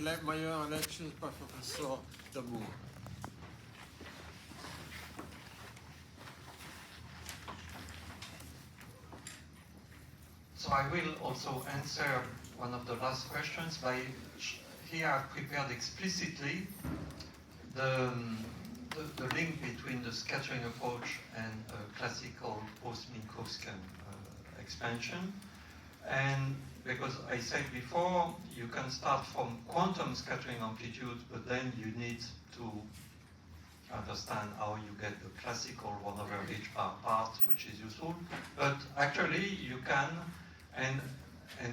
Majorana Lectures par professeur Damour. So I will also answer one of the last questions by, here I've prepared explicitly the link between the scattering approach and classical post-Minkowskian expansion. And because I said before, you can start from quantum scattering amplitude, but then you need to understand how you get the classical 1 over h bar part, which is useful. But actually, you can, and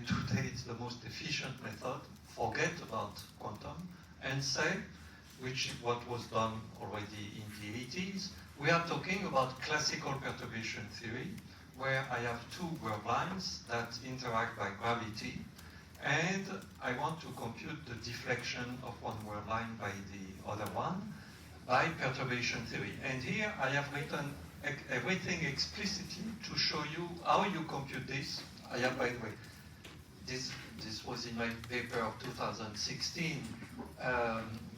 today it's the most efficient method, forget about quantum and say, which is what was done already in the 80s, we are talking about classical perturbation theory, where I have two world lines that interact by gravity, and I want to compute the deflection of one world line by the other one by perturbation theory. And here I have written everything explicitly to show you how you compute this. I have, by the way, this was in my paper of 2016,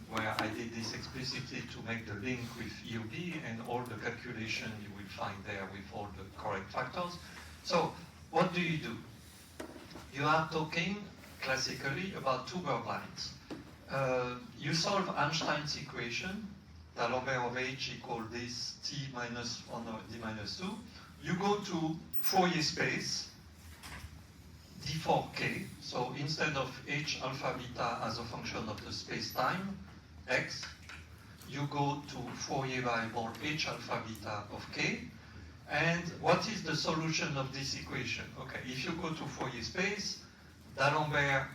where I did this explicitly to make the link with EUB, and all the calculation you will find there with all the correct factors. So what do? You are talking classically about two world lines. You solve Einstein's equation, D'Alembert of H equal this t minus 1 over d minus 2. You go to Fourier space, d for k. So instead of h alpha beta as a function of the space-time, x, you go to Fourier variable h alpha beta of k. And what is the solution of this equation? Okay, if you go to Fourier space, D'Alembert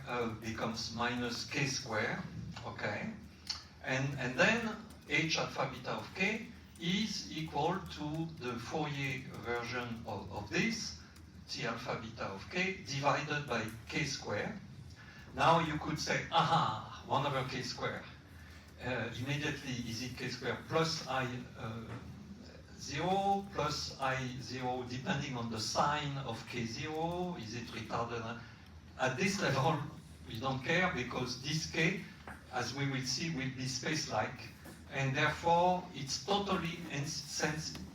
becomes minus k squared, okay? And then h alpha beta of k is equal to the Fourier version of this, t alpha beta of k, divided by k squared. Now you could say, aha, 1 over k squared. Immediately, is it k squared plus I 0 plus I 0, depending on the sign of k0, is it retarded? At this level, we don't care, because this k, as we will see, will be space-like, and therefore it's totally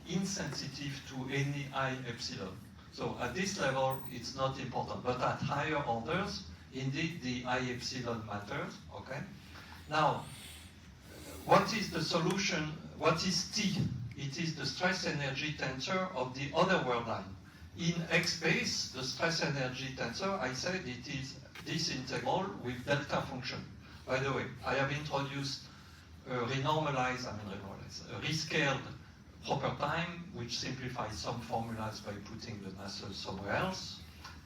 insensitive to any I epsilon. So at this level, it's not important, but at higher orders, indeed, the I epsilon matters, okay? Now, what is the solution? What is T? It is the stress energy tensor of the other world line. In X space, the stress energy tensor, I said it is this integral with delta function. By the way, I have introduced a rescaled proper time, which simplifies some formulas by putting the Nusselt somewhere else.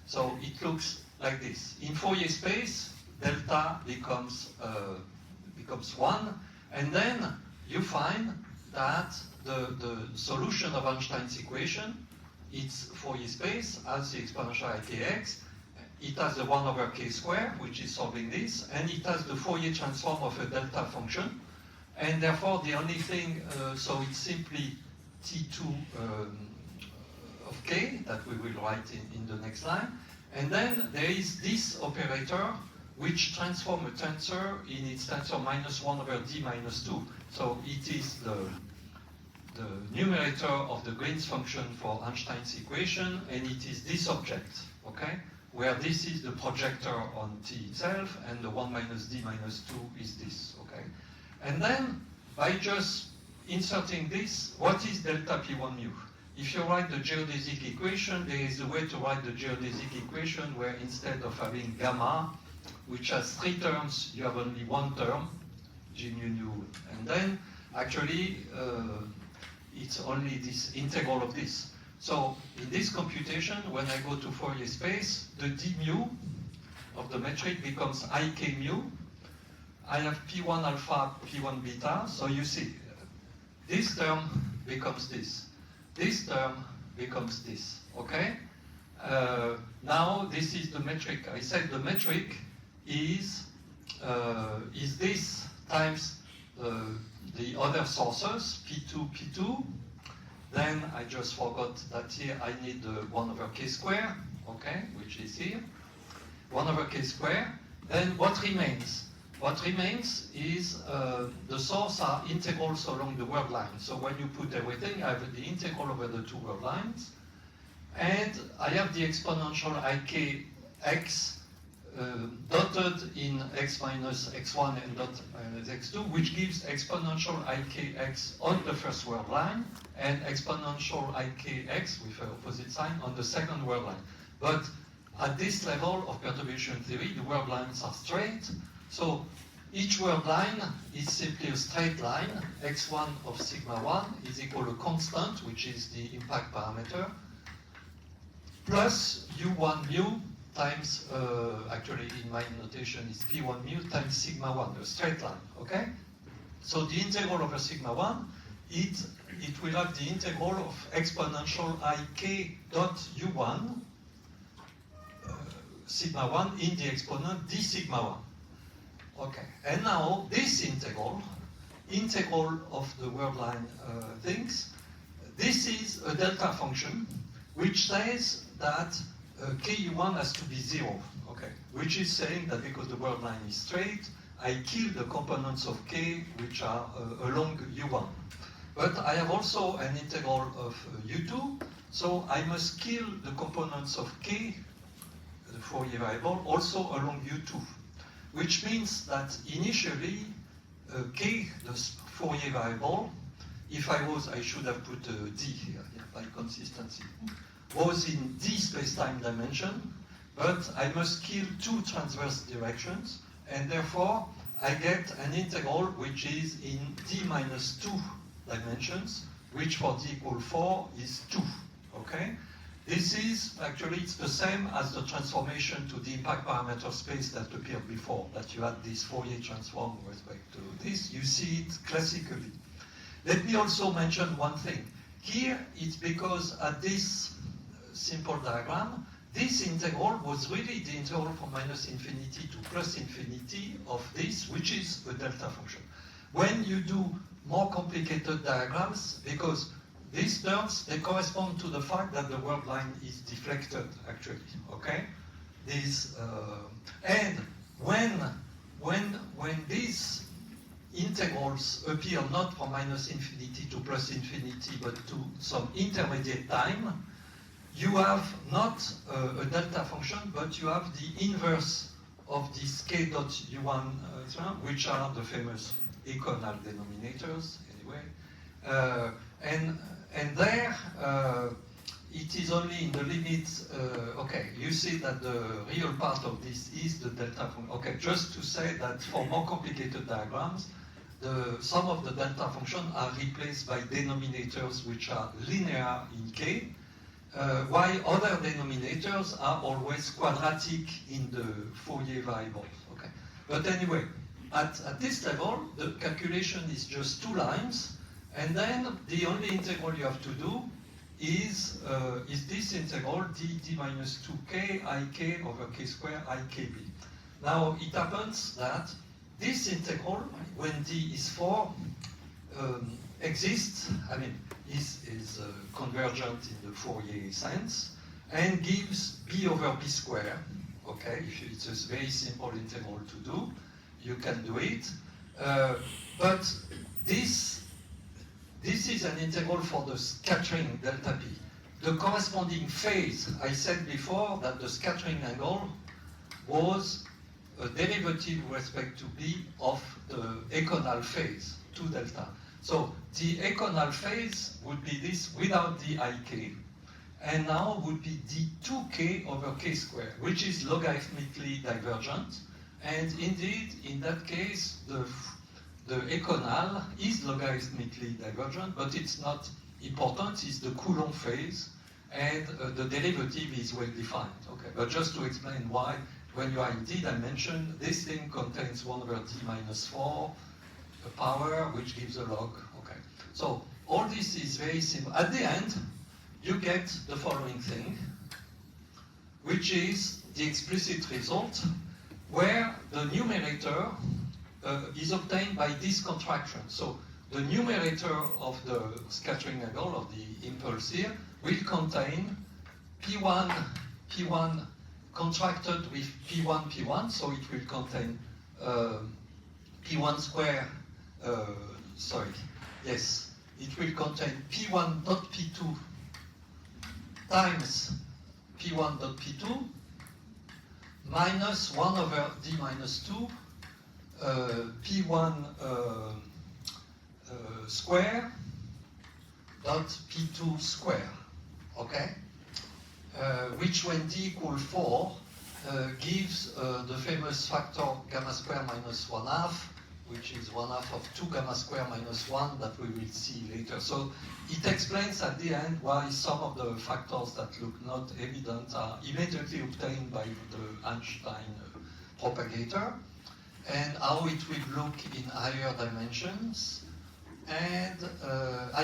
So it looks like this. In Fourier space, delta becomes 1, and then you find that the solution of Einstein's equation, it's Fourier space as the exponential ikx. It has the 1 over k squared, which is solving this, and it has the Fourier transform of a delta function. And therefore, the only thing, so it's simply T2 of k that we will write in the next line. And then there is this operator which transforms a tensor in its tensor minus 1 over d minus 2. So it is the numerator of the Green's function for Einstein's equation, and it is this object, okay? Where this is the projector on T itself, and the 1 minus d minus 2 is this, okay? And then, by just inserting this, what is delta P1 mu? If you write the geodesic equation, there is a way to write the geodesic equation where instead of having gamma, which has 3 terms, you have only 1 term, g mu nu, and then actually it's only this integral of this. So in this computation, when I go to Fourier space, the d mu of the metric becomes ik mu. I have P1 alpha, P1 beta, so you see, this term becomes this. This term becomes this, okay? Now this is the metric. I said the metric is this times the other sources, P2, P2. Then I just forgot that here I need the 1 over k squared, okay, which is here. 1 over k squared. Then what remains? What remains is the source are integrals along the word line. So when you put everything, I have the integral over the two word lines, and I have the exponential ikx dotted in x minus x1 and dot minus x2, which gives exponential ikx on the first word line and exponential ikx with an opposite sign on the second word line. But at this level of perturbation theory, the word lines are straight. So each word line is simply a straight line. x1 of sigma 1 is equal to constant, which is the impact parameter, plus u1 mu times, actually in my notation is p1 mu times sigma 1, a straight line, okay? So the integral over sigma 1, it will have the integral of exponential ik dot u1 sigma 1 in the exponent d sigma 1. Okay, and now this integral of the word line things, this is a delta function which says that ku1 has to be 0, okay, which is saying that because the word line is straight, I kill the components of k which are along u1. But I have also an integral of u2, so I must kill the components of k, the Fourier variable, also along u2. Which means that initially, k, the Fourier variable, if I should have put d here, yeah, by consistency, was in d space-time dimension, but I must kill two transverse directions, and therefore I get an integral which is in d minus 2 dimensions, which for d equal 4 is 2, okay? This is, actually, it's the same as the transformation to the impact parameter space that appeared before, that you had this Fourier transform with respect to this. You see it classically. Let me also mention one thing. Here, it's because at this simple diagram, this integral was really the integral from minus infinity to plus infinity of this, which is a delta function. When you do more complicated diagrams, because these terms, they correspond to the fact that the word line is deflected, actually, okay? And when these integrals appear not from minus infinity to plus infinity, but to some intermediate time, you have not a delta function, but you have the inverse of this k dot u1, which are the famous econal denominators, anyway. And there, it is only in the limits, okay, you see that the real part of this is the delta function. Okay, just to say that for more complicated diagrams, some of the delta function are replaced by denominators which are linear in k, while other denominators are always quadratic in the Fourier variables. Okay, but anyway, at this level, the calculation is just two lines, and then the only integral you have to do is this integral d minus 2k ik over k square ikb. Now it happens that this integral, when d is 4, exists, I mean, is convergent in the Fourier sense, and gives b over b square. Okay, if it's a very simple integral to do, you can do it. But this is an integral for the scattering delta p. The corresponding phase, I said before that the scattering angle was a derivative with respect to b of the econal phase, 2 delta. So the econal phase would be this without the ik, and now would be d2k over k squared, which is logarithmically divergent. And indeed, in that case, the econal is logarithmically divergent, but it's not important, it's the Coulomb phase, and the derivative is well defined. Okay, but just to explain why, when you are in d dimension, this thing contains 1 over d minus 4 power, which gives a log. Okay, so all this is very simple. At the end, you get the following thing, which is the explicit result, where the numerator is obtained by this contraction. So the numerator of the scattering angle of the impulse here will contain P1 contracted with P1, so it will contain P1 square, sorry, yes, it will contain P1 dot P2 times P1 dot P2 minus 1 over D minus 2 P1 square dot P2 square, okay? Which when D equal 4 gives the famous factor gamma square minus 1/2, which is 1/2 of 2 gamma square minus 1 that we will see later. So it explains at the end why some of the factors that look not evident are immediately obtained by the Einstein propagator, and how it will look in higher dimensions. And,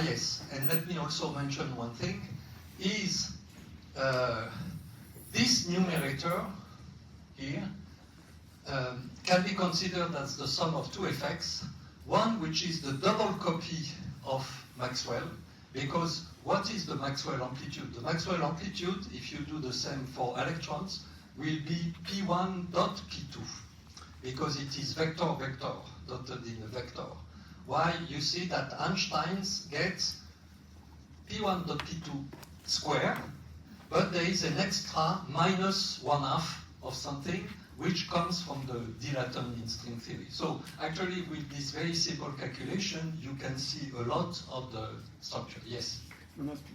yes, and let me also mention one thing, is this numerator here can be considered as the sum of two effects. One, which is the double copy of Maxwell, because what is the Maxwell amplitude? The Maxwell amplitude, if you do the same for electrons, will be P1 dot P2, because it is vector-vector, dotted in a vector. Why? You see that Einstein's gets P1 dot P2 square, but there is an extra minus 1/2 of something, which comes from the dilaton in string theory. So actually, with this very simple calculation, you can see a lot of the structure. Yes?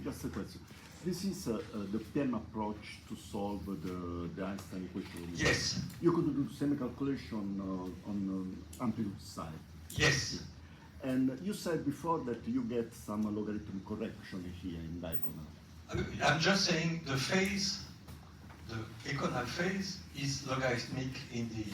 Just a question. This is the PEM approach to solve the Einstein equation. Yes. You could do the same calculation on amplitude side. Yes. And you said before that you get some logarithm correction here in diagonal. I'm just saying the phase, the econal phase, is logarithmic in B.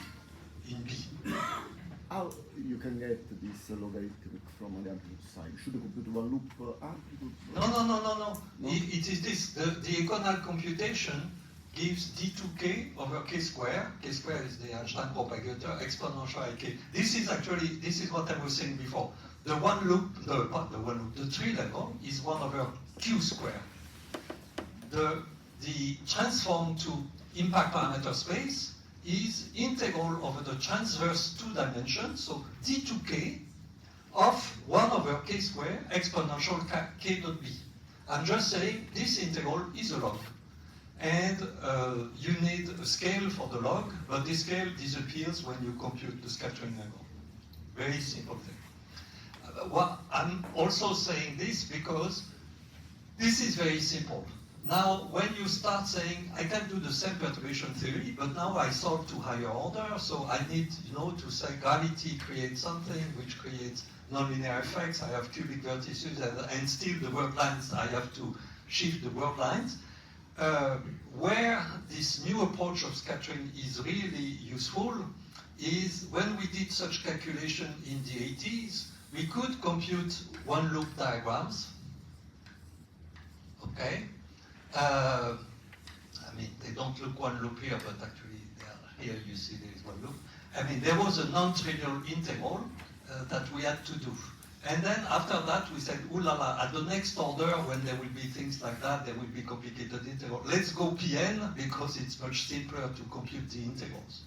How you can get this logarithmic from the amplitude side? Should you compute one loop amplitude? No. It is this. The econal computation gives d2k over k square. K square is the Einstein propagator, exponential ik. This is what I was saying before. The one loop, the tree level is 1 over q square. The transform to impact parameter space is integral over the transverse 2 dimensions, so d2k of 1 over k square exponential k dot b. I'm just saying this integral is a log. And you need a scale for the log, but this scale disappears when you compute the scattering angle. Very simple thing. I'm also saying this because this is very simple. Now, when you start saying, I can do the same perturbation theory, but now I solve to higher order, so I need, to say gravity creates something which creates nonlinear effects. I have cubic vertices, and still the world lines, I have to shift the world lines. Where this new approach of scattering is really useful is when we did such calculation in the 80s, we could compute one loop diagrams. Okay? They don't look one loop here, but actually here you see there is one loop. There was a non-trivial integral that we had to do. And then after that, we said, ooh la la, at the next order, when there will be things like that, there will be complicated integral. Let's go Pn, because it's much simpler to compute the integrals.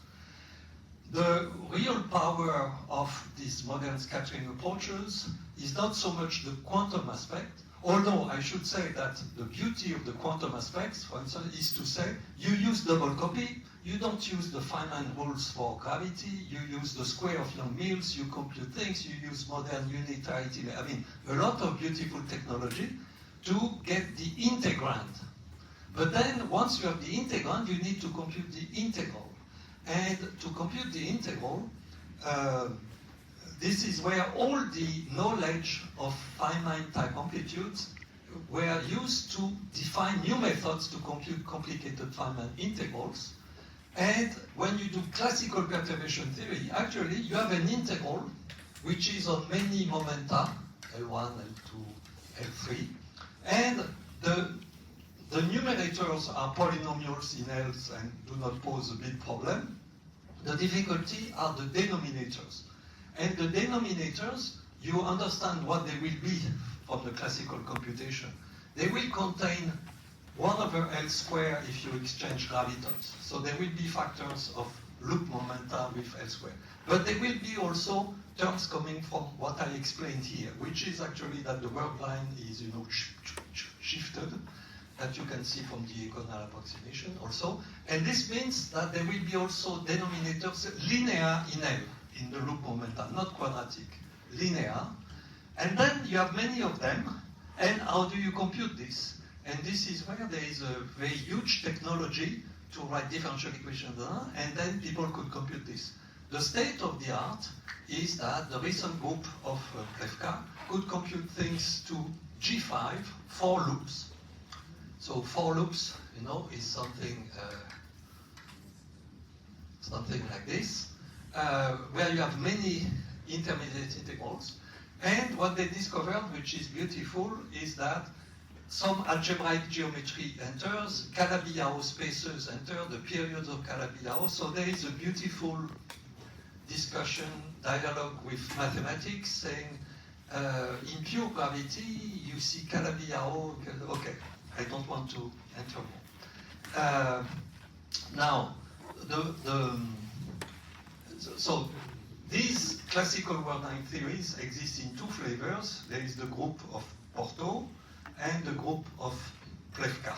The real power of these modern scattering approaches is not so much the quantum aspect, although I should say that the beauty of the quantum aspects, for instance, is to say, you use double copy, you don't use the Feynman rules for gravity, you use the square of Young-Mills, you compute things, you use modern unitarity. A lot of beautiful technology to get the integrand. But then, once you have the integrand, you need to compute the integral. And to compute the integral, this is where all the knowledge of Feynman type amplitudes were used to define new methods to compute complicated Feynman integrals. And when you do classical perturbation theory, actually you have an integral which is on many momenta, L1, L2, L3, and the numerators are polynomials in L's and do not pose a big problem. The difficulty are the denominators. And the denominators, you understand what they will be from the classical computation. They will contain 1 over L square if you exchange gravitons. So there will be factors of loop momenta with L square. But there will be also terms coming from what I explained here, which is actually that the word line is, shifted, that you can see from the econal approximation also. And this means that there will be also denominators linear in L, in the loop momentum, not quadratic, linear. And then you have many of them, and how do you compute this? And this is where there is a very huge technology to write differential equations, and then people could compute this. The state of the art is that the recent group of Plewka could compute things to G5, 4 loops. So 4 loops, is something like this, where you have many intermediate integrals. And what they discovered, which is beautiful, is that some algebraic geometry enters, Calabi-Yau spaces enter, the periods of Calabi-Yau. So there is a beautiful discussion, dialogue with mathematics saying, in pure gravity, you see Calabi-Yau, okay, I don't want to enter more. Now, so these classical word-line theories exist in 2 flavors. There is the group of Porto and the group of Plewka.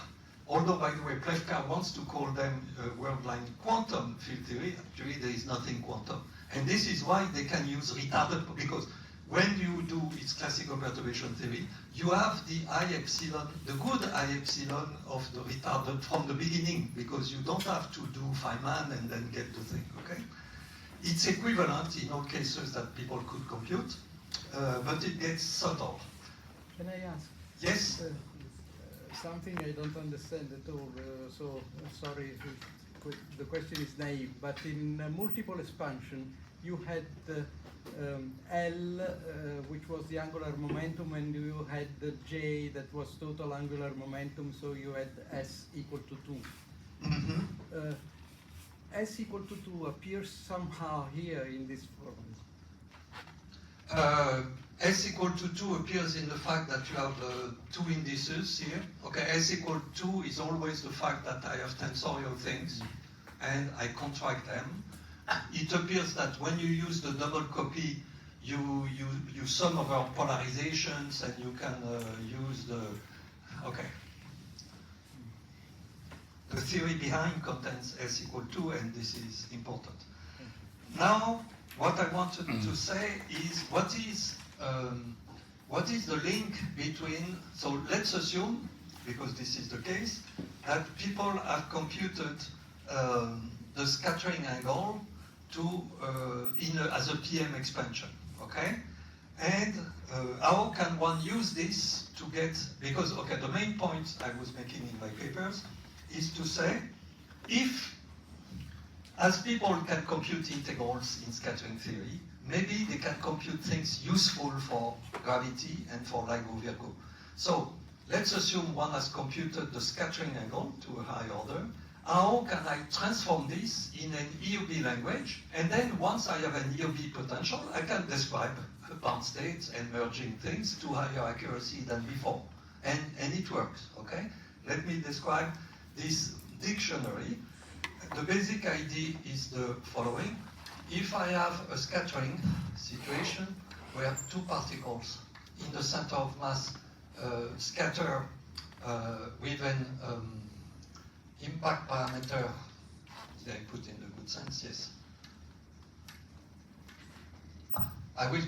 Although, by the way, Plewka wants to call them word-line quantum field theory, actually there is nothing quantum. And this is why they can use retarded, because when you do its classical perturbation theory, you have the I epsilon, the good I epsilon of the retarded from the beginning, because you don't have to do Feynman and then get the thing, okay? It's equivalent in all cases that people could compute, but it gets subtle. Can I ask? Yes? Something I don't understand at all, sorry if the question is naive, but in multiple expansion, you had L, which was the angular momentum, and you had the J, that was total angular momentum, so you had S equal to 2. Mm-hmm. S equal to 2 appears somehow here in this form. S equal to 2 appears in the fact that you have 2 indices here. Okay, S equal to 2 is always the fact that I have tensorial things, and I contract them. It appears that when you use the double copy, you sum over polarizations, and you can use the, okay. The theory behind contains S equal to, and this is important. Now, what I wanted to say is what is the link between, so let's assume, because this is the case, that people have computed the scattering angle to as a PM expansion, okay? And how can one use this to get, because, okay, the main point I was making in my papers is to say, if, as people can compute integrals in scattering theory, maybe they can compute things useful for gravity and for LIGO-Virgo. So let's assume one has computed the scattering angle to a high order. How can I transform this in an EUB language? And then once I have an EUB potential, I can describe bound states and merging things to higher accuracy than before. And it works, okay? Let me describe this dictionary. The basic idea is the following. If I have a scattering situation where 2 particles in the center of mass scatter with an impact parameter, did I put in the good sense? Yes. I will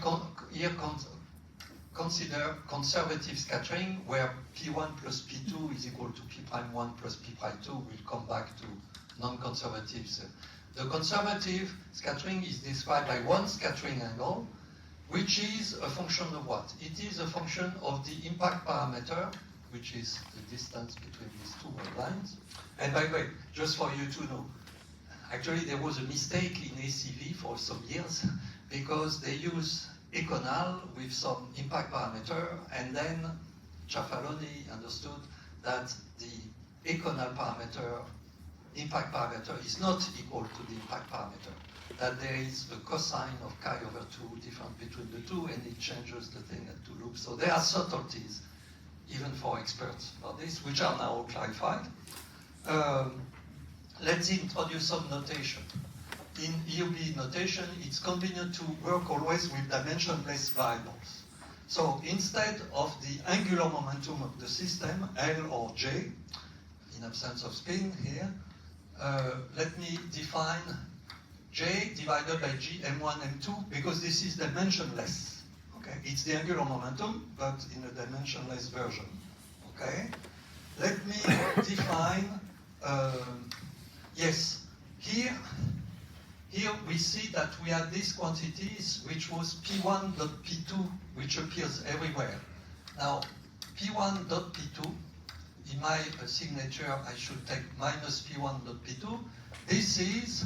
consider conservative scattering where P1 plus P2 is equal to P prime 1 plus P prime 2. We'll come back to non-conservatives. The conservative scattering is described by one scattering angle, which is a function of what? It is a function of the impact parameter, which is the distance between these 2 lines. And by the way, just for you to know, actually there was a mistake in ACV for some years because they use econal with some impact parameter, and then Ciafaloni understood that the econal parameter, impact parameter, is not equal to the impact parameter. That there is a cosine of chi over 2 different between the 2, and it changes the thing at 2 loops. So there are subtleties, even for experts about this, which are now clarified. Let's introduce some notation. in EUB notation, it's convenient to work always with dimensionless variables. So instead of the angular momentum of the system, L or J, in absence of spin here, let me define J divided by G M1, M2, because this is dimensionless. Okay, it's the angular momentum, but in a dimensionless version. Okay, let me define. Yes, here we see that we have these quantities, which was P1.P2, which appears everywhere. Now, P1.P2, in my signature, I should take minus P1.P2. This is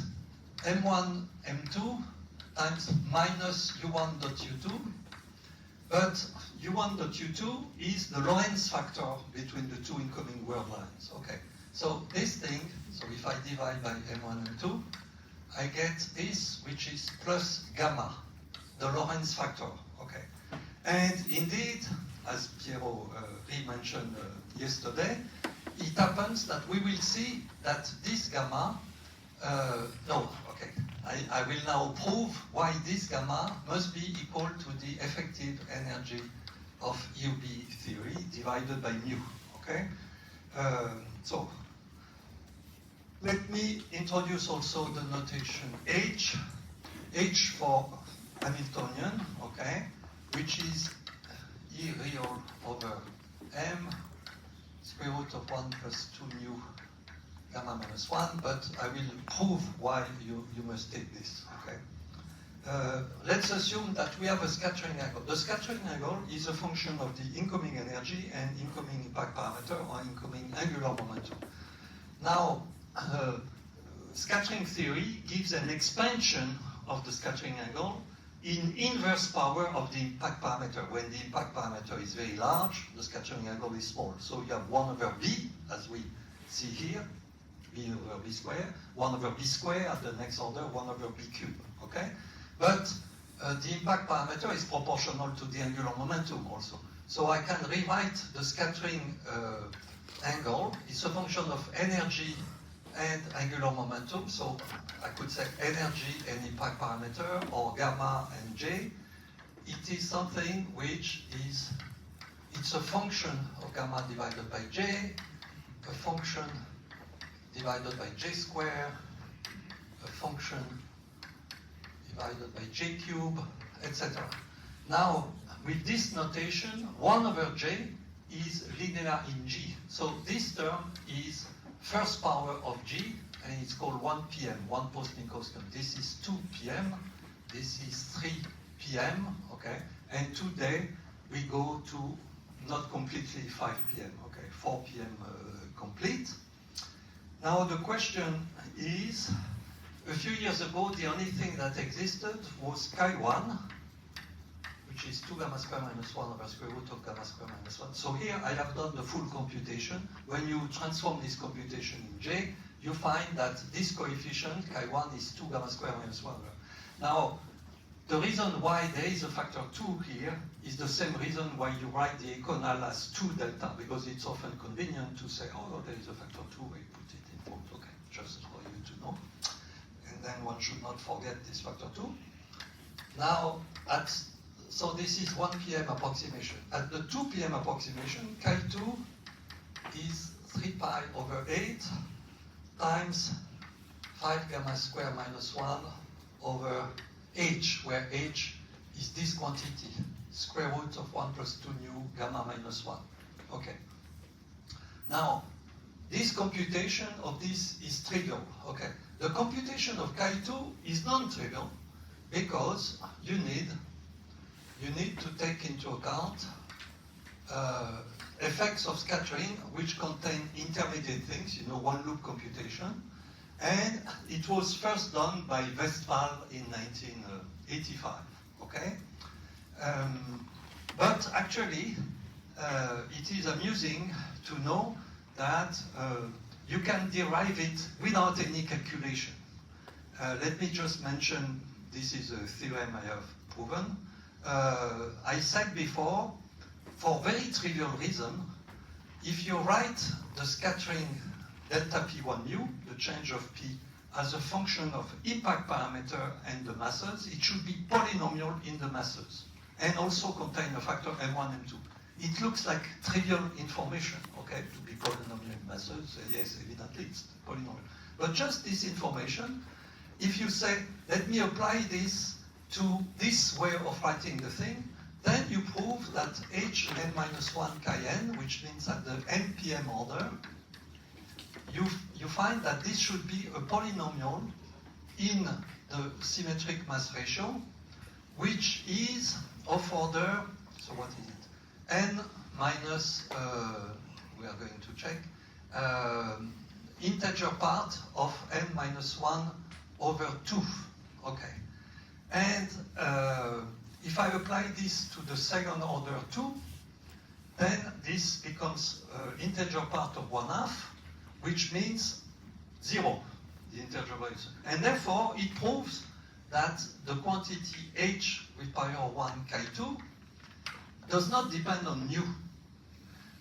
M1, M2 times minus U1.U2. But U1.U2 is the Lorentz factor between the two incoming word lines. Okay, so this thing, so if I divide by M1, M2, I get this, which is plus gamma, the Lorentz factor. Okay, and indeed, as Piero mentioned yesterday, it happens that we will see that this gamma, I will now prove why this gamma must be equal to the effective energy of EUB theory divided by mu. Okay, so let me introduce also the notation H for Hamiltonian, okay, which is E real over M square root of 1 plus 2 mu gamma minus 1, but I will prove why you must take this, okay? Let's assume that we have a scattering angle. The scattering angle is a function of the incoming energy and incoming impact parameter or incoming angular momentum. Now, scattering theory gives an expansion of the scattering angle in inverse power of the impact parameter. When the impact parameter is very large, the scattering angle is small. So you have 1 over b, as we see here, b over b square, 1 over b square at the next order, 1 over b cube, okay? But the impact parameter is proportional to the angular momentum also. So I can rewrite the scattering angle. It's a function of energy and angular momentum. So I could say energy and impact parameter, or gamma and j. It is something which is, it's a function of gamma divided by j, a function divided by j square, a function divided by j cube, etc. Now, with this notation, 1 over j is linear in g. So this term is first power of g, and it's called 1 pm, 1 post-Minkowski. This is 2 pm, this is 3 pm, okay? And today we go to not completely 5 pm, okay? 4 pm complete. Now the question is, a few years ago, the only thing that existed was chi1, which is 2 gamma square minus 1 over square root of gamma square minus 1. So here I have done the full computation. When you transform this computation in J, you find that this coefficient, chi1, is 2 gamma square minus 1 over. Now, the reason why there is a factor 2 here is the same reason why you write the econal as 2 delta, because it's often convenient to say, oh, there is a factor 2, we put it in front, okay, just for you to know. And then one should not forget this factor 2. Now, so this is 1 pm approximation. At the 2 pm approximation, chi2 is 3 pi over 8 times 5 gamma square minus 1 over h, where h is this quantity, square root of 1 plus 2 nu gamma minus 1. Okay. Now, this computation of this is trivial. Okay. The computation of chi2 is non-trivial because you need to take into account effects of scattering which contain intermediate things, one loop computation. And it was first done by Westphal in 1985, okay? But actually, it is amusing to know that you can derive it without any calculation. Let me just mention, this is a theorem I have proven. I said before, for very trivial reason, if you write the scattering delta p1 mu, the change of p as a function of impact parameter and the masses, it should be polynomial in the masses and also contain a factor m1, m2. It looks like trivial information, okay, to be polynomial in masses. Yes, evidently it's polynomial. But just this information, if you say, let me apply this to this way of writing the thing, then you prove that h n minus 1 chi n, which means at the npm order, you find that this should be a polynomial in the symmetric mass ratio, which is of order, so what is it? N minus, we are going to check, integer part of n minus 1 over 2. Okay. And if I apply this to the second order 2, then this becomes integer part of 1/2, which means 0, the integer value. And therefore, it proves that the quantity h with power 1 chi 2 does not depend on nu.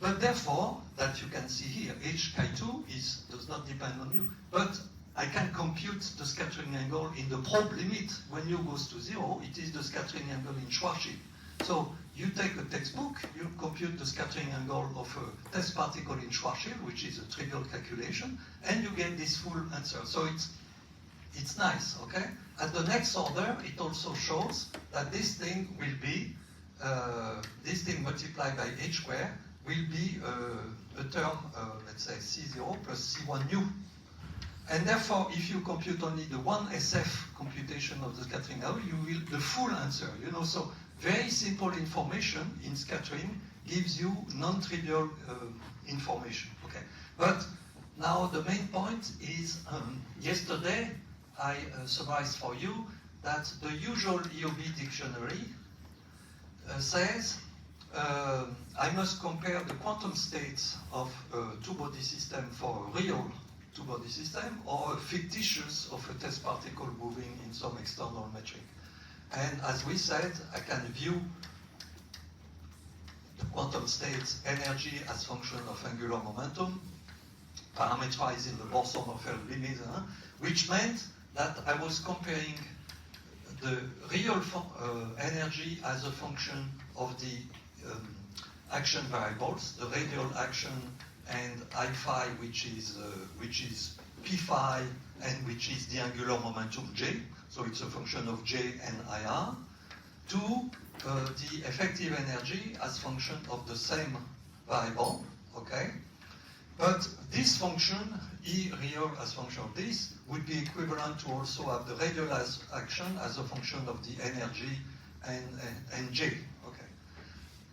But therefore, that you can see here, h chi 2 does not depend on nu. But I can compute the scattering angle in the probe limit. When u goes to 0, it is the scattering angle in Schwarzschild. So you take a textbook, you compute the scattering angle of a test particle in Schwarzschild, which is a trivial calculation, and you get this full answer. So it's nice, okay? At the next order, it also shows that this thing will be, this thing multiplied by h squared will be a term, let's say C0 plus C1 nu. And therefore, if you compute only the one SF computation of the scattering angle, you will the full answer. You know, so very simple information in scattering gives you non-trivial information. Okay, but now the main point is yesterday I summarized for you that the usual EOB dictionary says I must compare the quantum states of a two-body system for a real two-body system or a fictitious of a test particle moving in some external metric. And as we said, I can view the quantum states energy as function of angular momentum, parameterized in the Bohr-Sommerfeld limit, which meant that I was comparing the real energy as a function of the action variables, the radial action and I phi, which is p phi, and which is the angular momentum j. So it's a function of j and IR, to the effective energy as function of the same variable. Okay, but this function E real as function of this would be equivalent to also have the radial action as a function of the energy and j. Okay.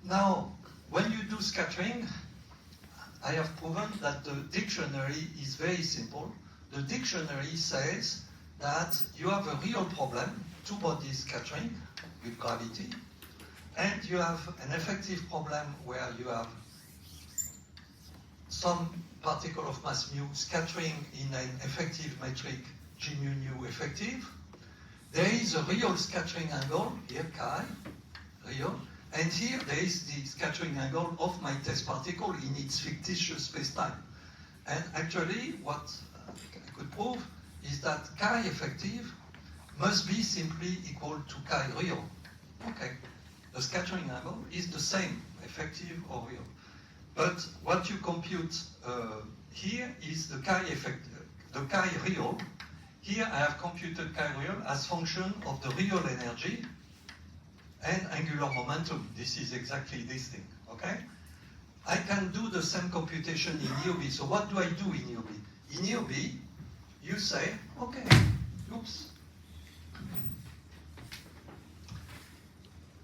Now, when you do scattering, I have proven that the dictionary is very simple. The dictionary says that you have a real problem, two-body scattering with gravity, and you have an effective problem where you have some particle of mass mu scattering in an effective metric g mu nu effective. There is a real scattering angle, here chi, real, and here there is the scattering angle of my test particle in its fictitious spacetime. And actually, what I could prove is that chi effective must be simply equal to chi real. Okay, the scattering angle is the same, effective or real. But what you compute here is the chi effective, the chi real. Here I have computed chi real as function of the real energy and angular momentum. This is exactly this thing, okay? I can do the same computation in EOB. So what do I do in EOB? In EOB, you say, okay, oops.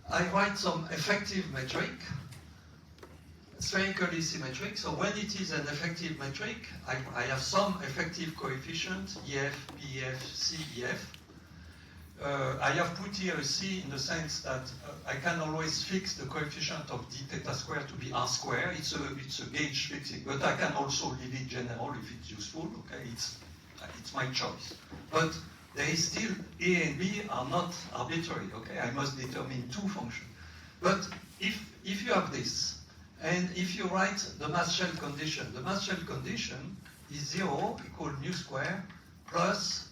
I write some effective metric, spherically symmetric. So when it is an effective metric, I have some effective coefficient, EF, PEF, CEF. I have put here a C in the sense that I can always fix the coefficient of d theta squared to be r squared. It's a gauge fixing, but I can also leave it general if it's useful. Okay, it's my choice. But there is still A and B are not arbitrary. Okay, I must determine two functions. But if you have this, and if you write the mass shell condition is 0 equal mu square plus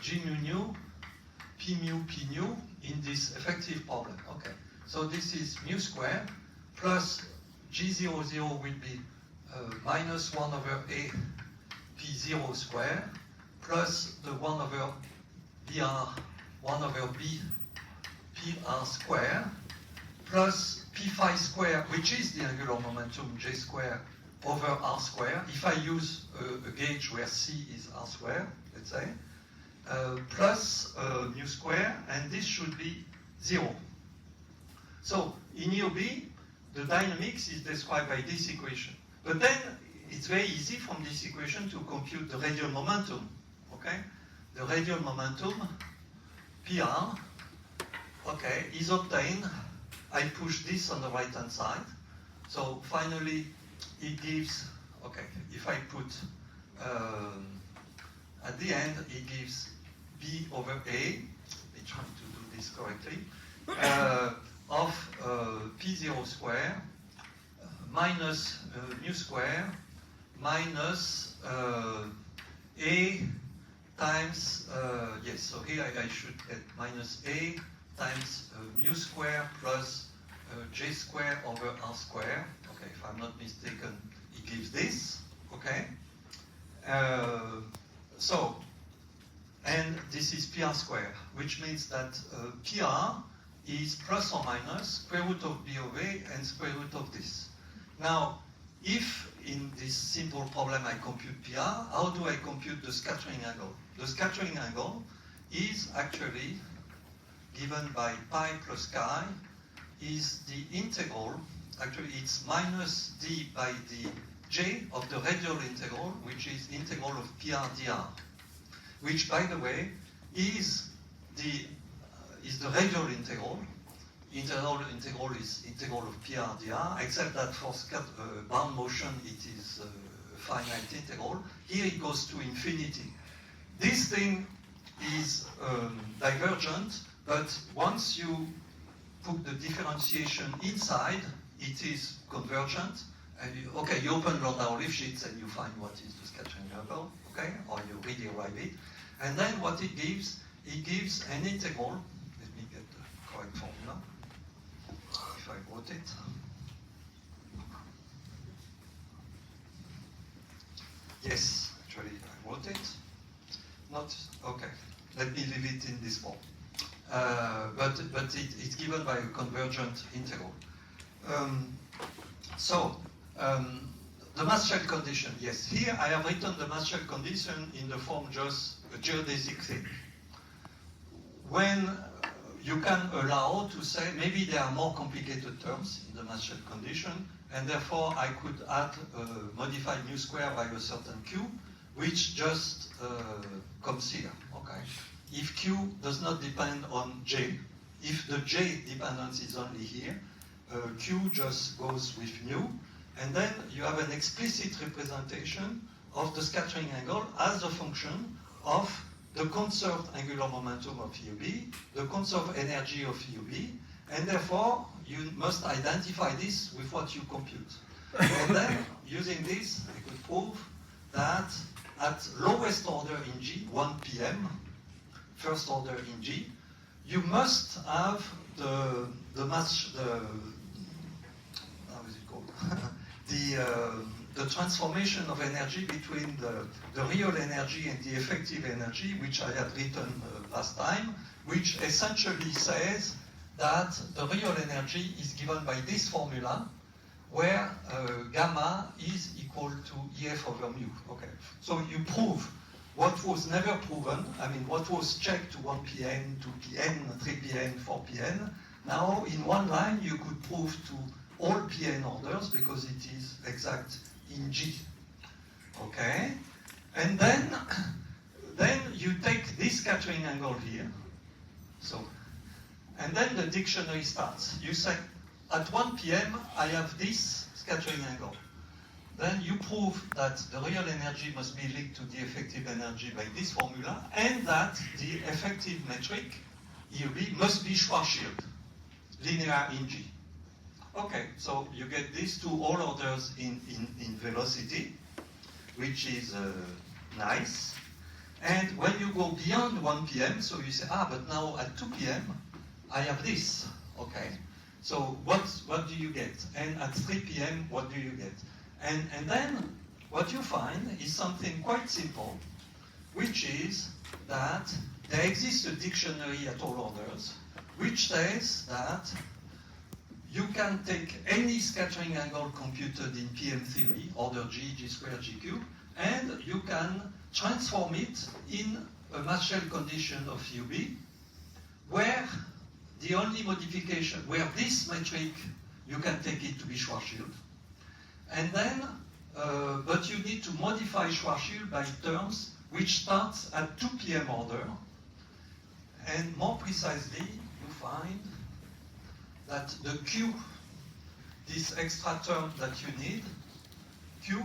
G mu nu, P mu P nu in this effective problem. Okay, so this is mu square plus G00 will be minus 1 over A P0 square plus the 1 over BR, 1 over B PR square plus P phi square, which is the angular momentum J square over R square, if I use a gauge where C is R square, let's say, plus mu square, and this should be 0. So in EOB, the dynamics is described by this equation. But then it's very easy from this equation to compute the radial momentum, okay? The radial momentum, PR, okay, is obtained. I push this on the right-hand side. So finally, it gives, okay, if I put, at the end, it gives B over A, let me try to do this correctly, of P0 square minus mu square minus A times, yes, so here I should get minus A times mu square plus J square over R square. Okay, if I'm not mistaken, it gives this, okay? So, and this is PR square, which means that PR is plus or minus square root of B of A and square root of this. Now, if in this simple problem I compute PR, how do I compute the scattering angle? The scattering angle is actually given by pi plus chi, is the integral, actually it's minus d by the j of the radial integral, which is integral of PR dr, which, by the way, is the radial integral. Integral is integral of PR dr, except that for bound motion it is a finite integral. Here it goes to infinity. This thing is divergent, but once you put the differentiation inside, it is convergent. And you open Landau-Leaf sheets and you find what is the scattering angle, okay, or you rederive it. And then what it gives an integral. Let me get the correct formula. If I wrote it. Yes, actually I wrote it. Not, okay, let me leave it in this form. But it's given by a convergent integral. The mass shell condition, yes. Here I have written the mass shell condition in the form just a geodesic thing. When you can allow to say maybe there are more complicated terms in the mass shell condition, and therefore I could add modify mu square by a certain q, which just comes here, okay? If q does not depend on j, if the j dependence is only here, q just goes with mu, and then you have an explicit representation of the scattering angle as a function of the conserved angular momentum of EUB, the conserved energy of EUB, and therefore you must identify this with what you compute. And then, using this, I could prove that at lowest order in G, 1 pm, first order in G, you must have the how is it called? the transformation of energy between the real energy and the effective energy, which I had written last time, which essentially says that the real energy is given by this formula, where gamma is equal to EF over mu. Okay, so you prove what was never proven. I mean, what was checked to 1 pn, 2 pn, 3 pn, 4 pn. Now, in one line, you could prove to all pn orders because it is exact in G. Okay, and then you take this scattering angle here. So, and then the dictionary starts. You say, at 1 pm, I have this scattering angle. Then you prove that the real energy must be linked to the effective energy by this formula, and that the effective metric, EUB, must be Schwarzschild, linear in G. Okay, so you get these two all orders in velocity, which is nice. And when you go beyond 1 p.m., so you say, but now at 2 p.m., I have this, okay? So what do you get? And at 3 p.m., what do you get? And then what you find is something quite simple, which is that there exists a dictionary at all orders, which says that you can take any scattering angle computed in PM theory, order G, G squared, G cubed, and you can transform it in a mass shell condition of UB, where the only modification, where this metric, you can take it to be Schwarzschild. And then, but you need to modify Schwarzschild by terms which starts at 2 p.m. order. And more precisely, you find that the Q, this extra term that you need, Q,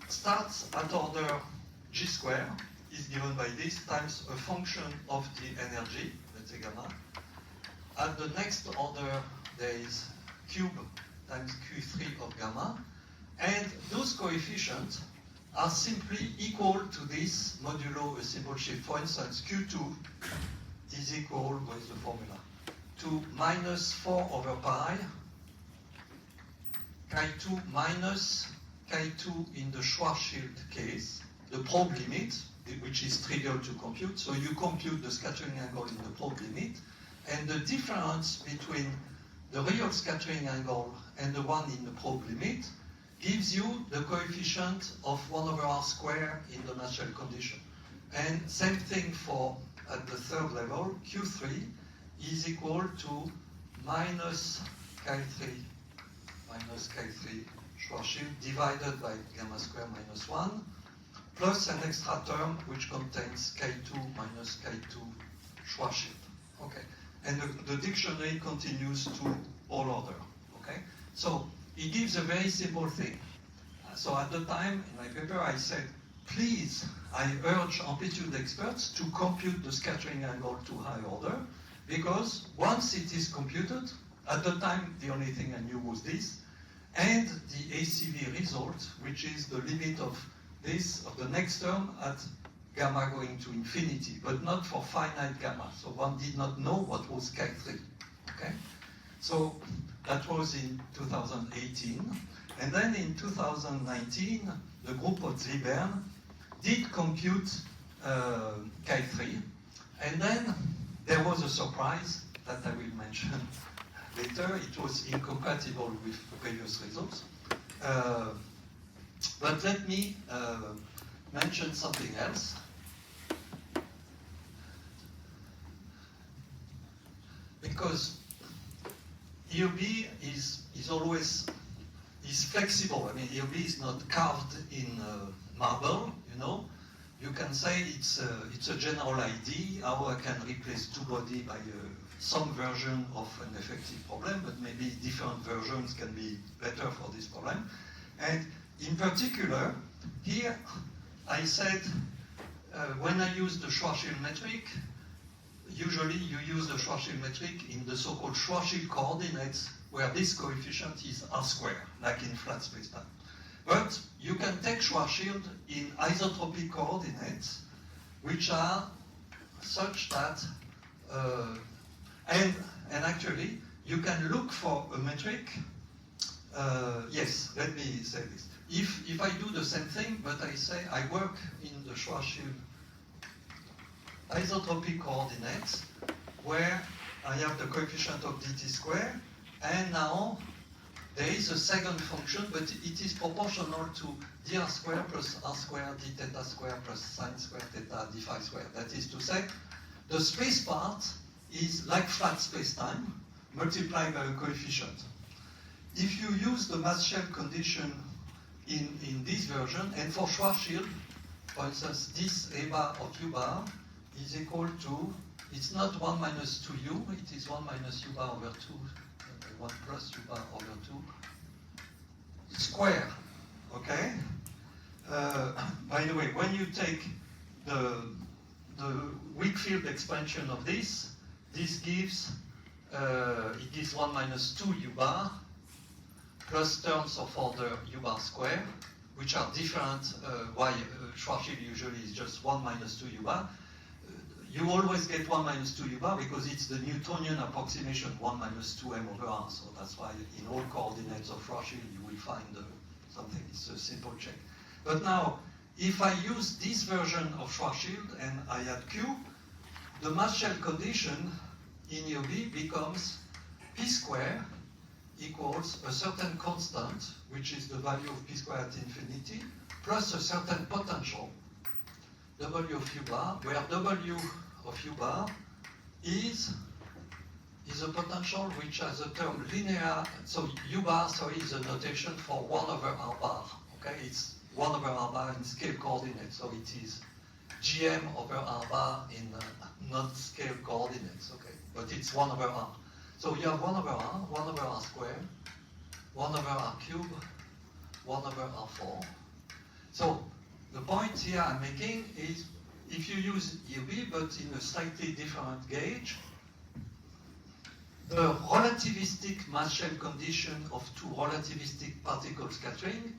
starts at order G square, is given by this, times a function of the energy, let's say gamma. At the next order, there is cube times Q3 of gamma. And those coefficients are simply equal to this modulo a symbol shift. For instance, Q2 is equal, what is the formula? To minus 4 over pi, chi2 minus chi2 in the Schwarzschild case, the probe limit, which is trivial to compute. So you compute the scattering angle in the probe limit, and the difference between the real scattering angle and the one in the probe limit gives you the coefficient of 1 over r squared in the mass shell condition. And same thing for at the third level, Q3 is equal to minus chi3 Schwarzschild divided by gamma squared minus 1 plus an extra term which contains chi2 minus chi2 Schwarzschild. Okay, and the dictionary continues to all order. Okay, so it gives a very simple thing. So at the time in my paper I said, please, I urge amplitude experts to compute the scattering angle to high order, because once it is computed, at the time the only thing I knew was this, and the ACV result, which is the limit of this, of the next term at gamma going to infinity, but not for finite gamma. So one did not know what was chi3. Okay? So that was in 2018. And then in 2019, the group of Zibern did compute chi3. And then there was a surprise that I will mention later. It was incompatible with previous results. But let me mention something else. Because EOB is always flexible. I mean, EOB is not carved in marble, you know. You can say it's a general ID, how I can replace two body by some version of an effective problem, but maybe different versions can be better for this problem. And in particular, here I said, when I use the Schwarzschild metric, usually you use the Schwarzschild metric in the so-called Schwarzschild coordinates, where this coefficient is r squared, like in flat spacetime. But you can take Schwarzschild in isotropic coordinates, which are such that, and actually, you can look for a metric. Yes, let me say this. If I do the same thing, but I say I work in the Schwarzschild isotropic coordinates, where I have the coefficient of dt squared, and now there is a second function, but it is proportional to dr squared plus r squared d theta squared plus sine squared theta d phi squared. That is to say, the space part is like flat spacetime multiplied by a coefficient. If you use the mass shell condition in this version, and for Schwarzschild, for instance, this A bar of U bar is equal to, it's not 1 minus 2u, it is 1 minus U bar over 2, 1 plus U bar over 2 square, okay? By the way, when you take the weak field expansion of this gives, it gives 1 minus 2 U bar plus terms of order U bar square which are different, why Schwarzschild usually is just 1 minus 2 U bar. You always get 1 minus 2 U bar because it's the Newtonian approximation, 1 minus 2 m over r. So that's why in all coordinates of Schwarzschild you will find something. It's a simple check. But now, if I use this version of Schwarzschild and I add Q, the mass shell condition in UV becomes P square equals a certain constant, which is the value of P square at infinity, plus a certain potential, W of U bar, where W of U bar is a potential which has a term linear, so U bar, is a notation for 1 over R bar, okay? It's 1 over R bar in scale coordinates, so it is GM over R bar in non-scale coordinates, okay? But it's 1 over R. So you have 1 over R, 1 over R squared, 1 over R cubed, 1 over R4. So the point here I'm making is if you use UV but in a slightly different gauge, the relativistic mass shell condition of two relativistic particle scattering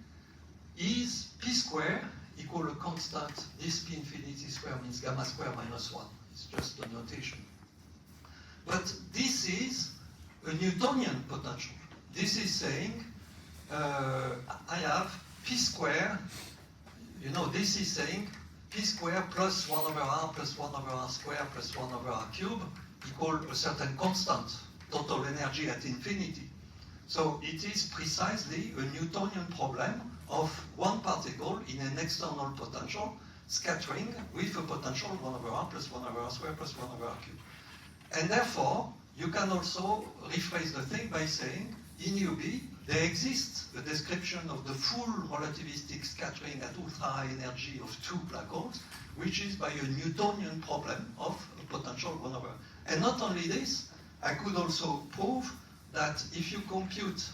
is P square equal a constant. This P infinity square means gamma square minus 1. It's just a notation. But this is a Newtonian potential. This is saying I have P square, this is saying P square plus 1 over R plus 1 over R square plus 1 over R cube equal a certain constant, total energy at infinity. So it is precisely a Newtonian problem of one particle in an external potential scattering with a potential 1 over R plus 1 over R square plus 1 over R cube. And therefore, you can also rephrase the thing by saying, in UV, there exists a description of the full relativistic scattering at ultra high energy of two black holes, which is by a Newtonian problem of a potential 1 over. And not only this, I could also prove that if you compute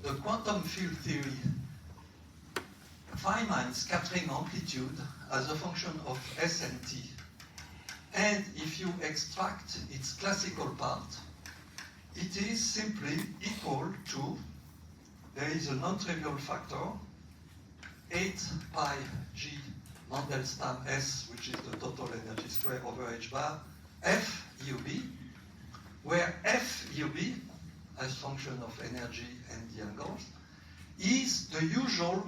the quantum field theory Feynman scattering amplitude as a function of S and T, and if you extract its classical part, it is simply equal to, there is a non-trivial factor, 8 pi g Mandelstam S, which is the total energy square over h bar, F UV, where F UV, as function of energy and the angles, is the usual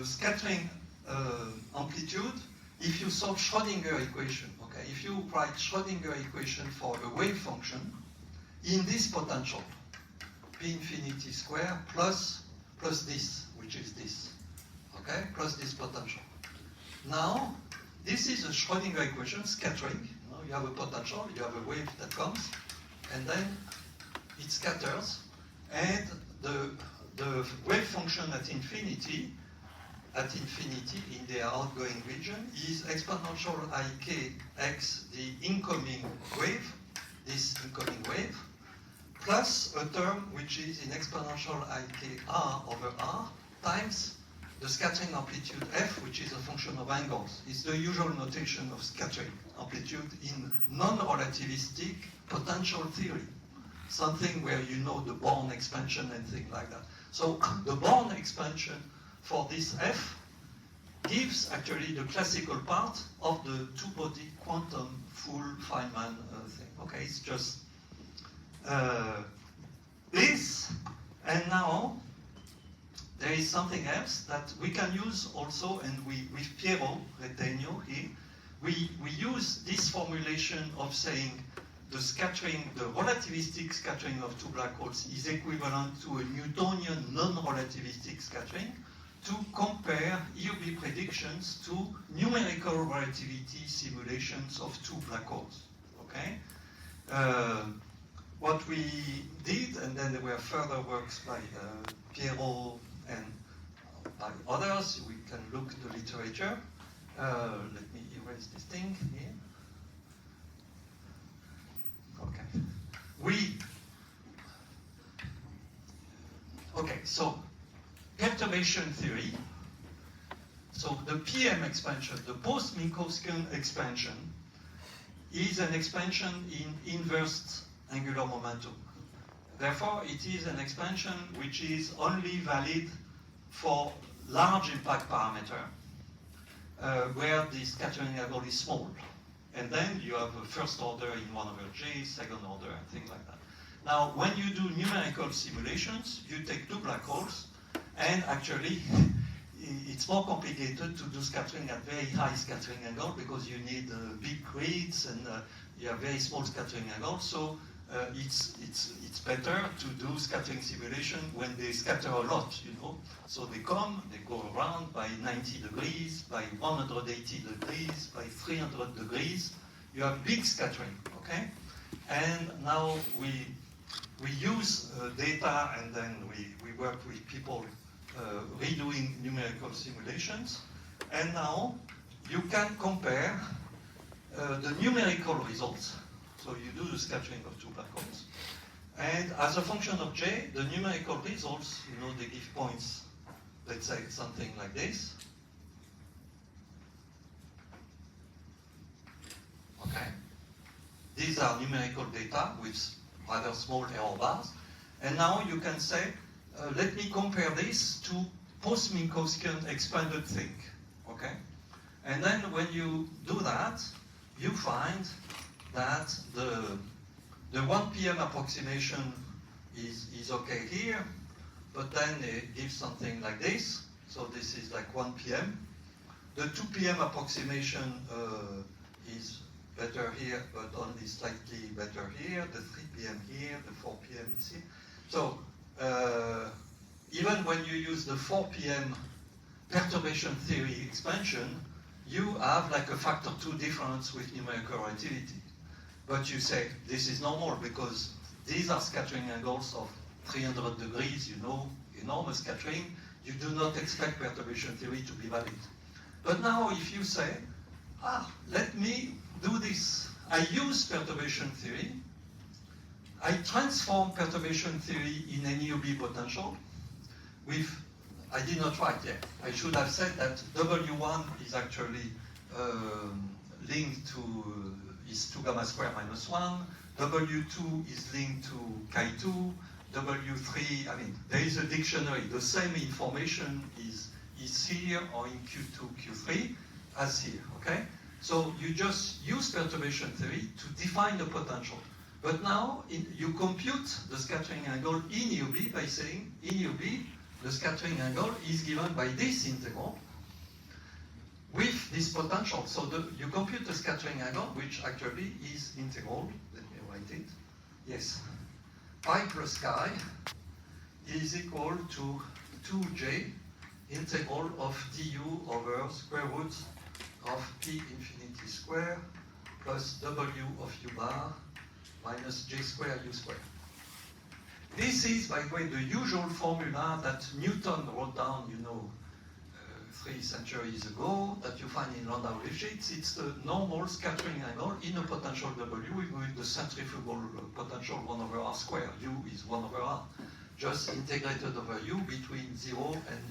scattering amplitude if you solve Schrödinger equation. Okay, if you write Schrödinger equation for a wave function in this potential, P infinity square plus this, which is this, okay, plus this potential. Now, this is a Schrödinger equation, scattering. You have a potential, you have a wave that comes, and then it scatters, and the wave function at infinity in the outgoing region is exponential ikx, the incoming wave, this incoming wave, plus a term which is in exponential ikr over r times the scattering amplitude f, which is a function of angles. It's the usual notation of scattering amplitude in non-relativistic potential theory, something where you know the Born expansion and things like that. So the Born expansion for this f gives actually the classical part of the two-body quantum full Feynman thing. Okay, it's just this, and now there is something else that we can use also, and with Piero Retegno here, we use this formulation of saying the scattering, the relativistic scattering of two black holes is equivalent to a Newtonian non-relativistic scattering to compare EUV predictions to numerical relativity simulations of two black holes. Okay? What we did, and then there were further works by Piero and by others, we can look at the literature. Let me erase this thing here. Okay. Okay, so perturbation theory. So the PM expansion, the post-Minkowskian expansion, is an expansion in inverse angular momentum. Therefore, it is an expansion which is only valid for large impact parameter where the scattering angle is small. And then you have a first order in 1/J, second order, and things like that. Now, when you do numerical simulations, you take two black holes, and actually, it's more complicated to do scattering at very high scattering angle because you need big grids and you have very small scattering angle. So it's better to do scattering simulation when they scatter a lot, you know. So they come, they go around by 90 degrees, by 180 degrees, by 300 degrees. You have big scattering, okay? And now we use data, and then we work with people redoing numerical simulations. And now you can compare the numerical results. So you do the scattering of two black holes. And as a function of J, the numerical results, you know, they give points, let's say something like this. Okay. These are numerical data with rather small error bars. And now you can say, let me compare this to post-Minkowskian expanded thing. Okay? And then when you do that, you find that the 1 p.m. approximation is okay here, but then it gives something like this. So this is like 1 p.m. The 2 p.m. approximation is better here, but only slightly better here. The 3 p.m. here, the 4 p.m. is here. So even when you use the 4 p.m. perturbation theory expansion, you have like a factor 2 difference with numerical relativity. But you say this is normal because these are scattering angles of 300 degrees, you know, enormous scattering. You do not expect perturbation theory to be valid. But now if you say, let me do this. I use perturbation theory. I transform perturbation theory in an EUB potential with, I did not write yet. I should have said that W1 is actually linked to, is 2 gamma square minus 1. W2 is linked to chi2. W3, I mean, there is a dictionary. The same information is here or in Q2, Q3 as here, okay? So you just use perturbation theory to define the potential. But now you compute the scattering angle in EUB by saying in EUB the scattering angle is given by this integral with this potential. So you compute the scattering angle, which actually is integral. Let me write it. Yes. Pi plus chi is equal to 2j integral of du over square root of p infinity square plus w of u bar minus j square u square. This is, by the way, the usual formula that Newton wrote down, you know, 3 centuries ago, that you find in Landau Lifshitz. It's the normal scattering angle in a potential w with the centrifugal potential 1 over r squared. U is 1 over r, just integrated over u between 0 and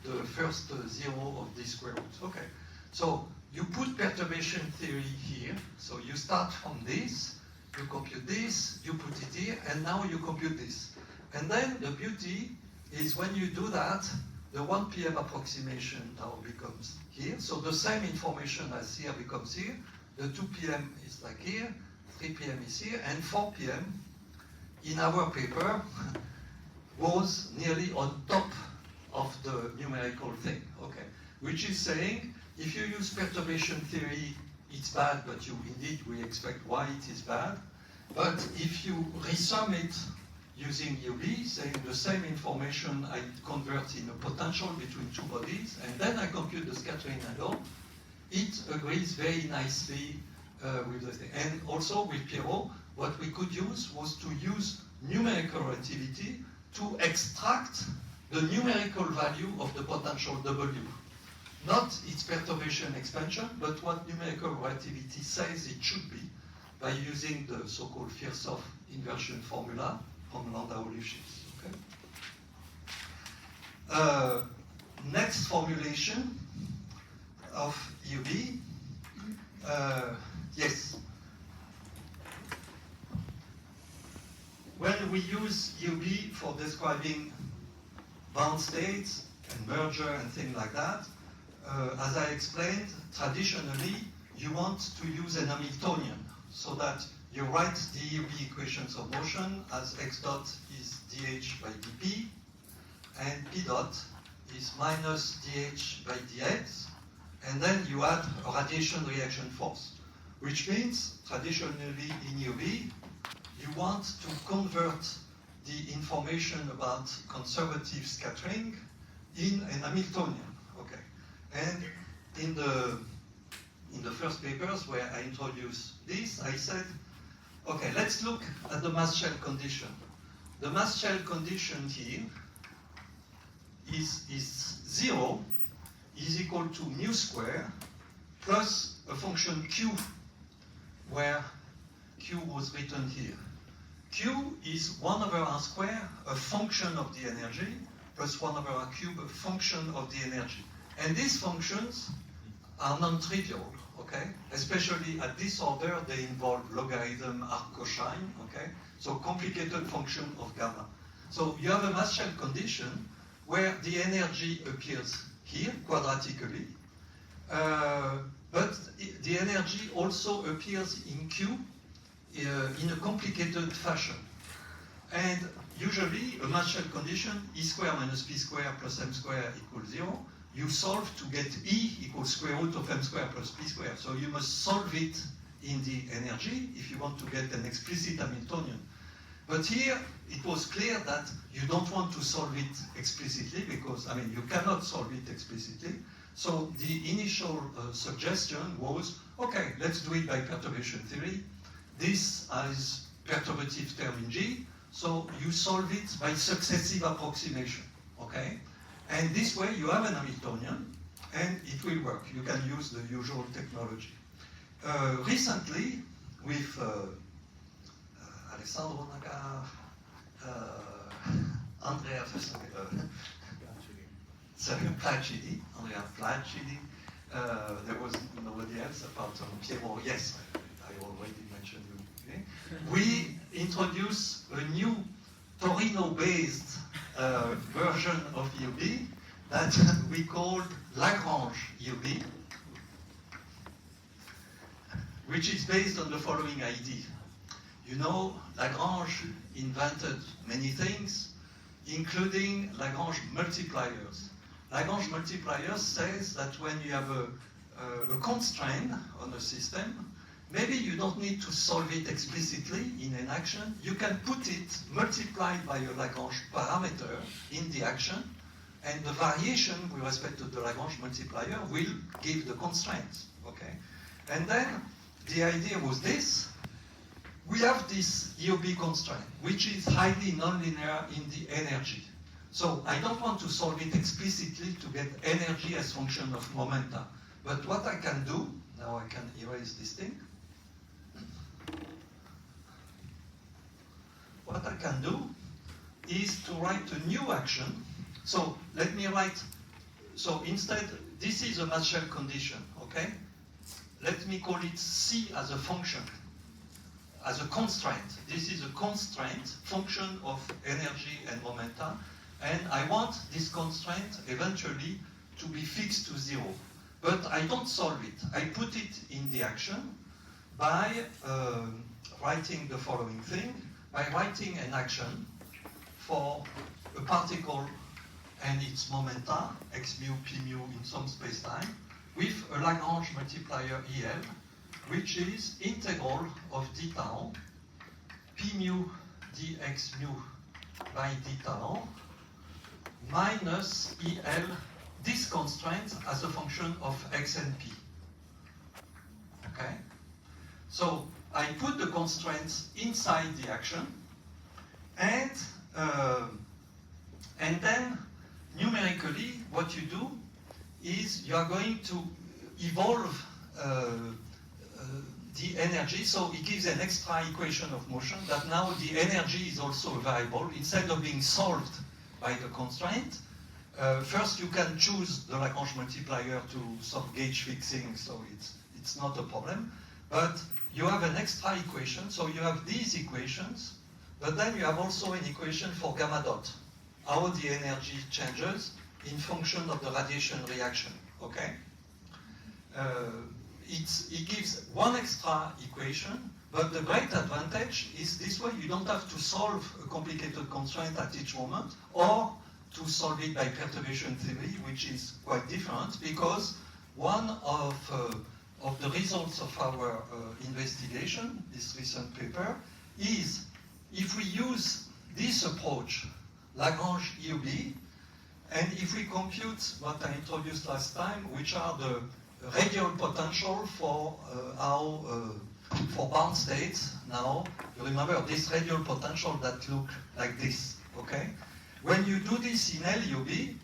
the first 0 of this square root. Okay, so you put perturbation theory here. So you start from this, you compute this, you put it here, and now you compute this. And then the beauty is when you do that, the 1 p.m. approximation now becomes here. So the same information as here becomes here. The 2 p.m. is like here, 3 p.m. is here, and 4 p.m. in our paper was nearly on top of the numerical thing, okay? Which is saying, if you use perturbation theory, it's bad, but we expect why it is bad. But if you resum it using EUB, saying the same information I convert in a potential between two bodies, and then I compute the scattering angle, it agrees very nicely with the thing. And also with Pierrot, what we could use was to use numerical relativity to extract the numerical value of the potential W. Not its perturbation expansion, but what numerical relativity says it should be by using the so-called Firsoff inversion formula from Landau Lifshitz. Okay? Next formulation of EUB. Yes. When we use EUB for describing bound states and merger and things like that. As I explained, traditionally, you want to use an Hamiltonian so that you write the EUB equations of motion as x dot is dH by dP, and P dot is minus dH by dx, and then you add a radiation reaction force, which means traditionally in EUB, you want to convert the information about conservative scattering in an Hamiltonian. Okay, and in the first papers where I introduced this, I said, okay, let's look at the mass shell condition. The mass shell condition here is 0 is equal to mu square plus a function q, where q was written here. Q is 1 over r square, a function of the energy, plus 1 over r cube, a function of the energy. And these functions are non-trivial, okay? Especially at this order, they involve logarithm, arc cosine, okay? So complicated function of gamma. So you have a mass shell condition where the energy appears here, quadratically, but the energy also appears in Q in a complicated fashion. And usually a mass shell condition, E square minus P square plus M square equals 0. You solve to get E equals square root of M square plus P square. So you must solve it in the energy if you want to get an explicit Hamiltonian. But here it was clear that you don't want to solve it explicitly because, I mean, you cannot solve it explicitly. So the initial suggestion was, okay, let's do it by perturbation theory. This is perturbative term in G, so you solve it by successive approximation, okay? And this way you have an Hamiltonian, and it will work. You can use the usual technology. Recently, with Alessandro Nagar, Andrea Placidi, Andrea Placidi, there was nobody else apart from Piero. Yes, I already mentioned you. Okay? We introduced a new Torino-based version of EUB that we called Lagrange EUB, which is based on the following idea. You know, Lagrange invented many things, including Lagrange multipliers. Lagrange multipliers says that when you have a constraint on a system, maybe you don't need to solve it explicitly in an action. You can put it multiplied by a Lagrange parameter in the action, and the variation with respect to the Lagrange multiplier will give the constraints, okay? And then the idea was this. We have this EUB constraint, which is highly nonlinear in the energy. So I don't want to solve it explicitly to get energy as function of momenta. But what I can do, now I can erase this thing. What I can do is to write a new action. So let me write, so instead, this is a mass shell condition, okay? Let me call it C as a function, as a constraint. This is a constraint function of energy and momenta, and I want this constraint eventually to be fixed to 0. But I don't solve it. I put it in the action by writing the following thing, by writing an action for a particle and its momenta, x mu, p mu in some space-time, with a Lagrange multiplier EL, which is integral of d tau, p mu dx mu by d tau, minus EL, this constraint as a function of x and p. Okay? So I put the constraints inside the action, and then numerically what you do is you are going to evolve the energy. So it gives an extra equation of motion that now the energy is also a variable. Instead of being solved by the constraint, first you can choose the Lagrange multiplier to some gauge fixing, so it's not a problem. But you have an extra equation, so you have these equations, but then you have also an equation for gamma dot, how the energy changes in function of the radiation reaction, okay? It gives one extra equation, but the great advantage is this way you don't have to solve a complicated constraint at each moment, or to solve it by perturbation theory, which is quite different, because one of the results of our investigation, this recent paper, is if we use this approach, Lagrange EUB, and if we compute what I introduced last time, which are the radial potential for for bound states. Now, you remember this radial potential that look like this, okay? When you do this in LUB,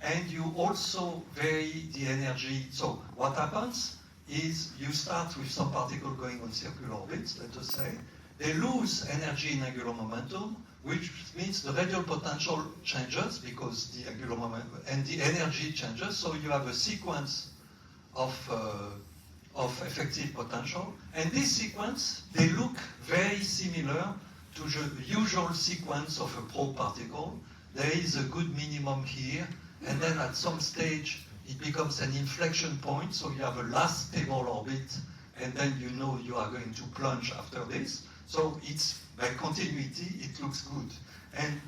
and you also vary the energy, so what happens is you start with some particle going on circular orbits, let us say. They lose energy in angular momentum, which means the radial potential changes because the angular momentum and the energy changes, so you have a sequence of effective potential. And this sequence, they look very similar to the usual sequence of a probe particle. There is a good minimum here, and then at some stage it becomes an inflection point, so you have a last stable orbit, and then you know you are going to plunge after this. So it's, by continuity, it looks good. And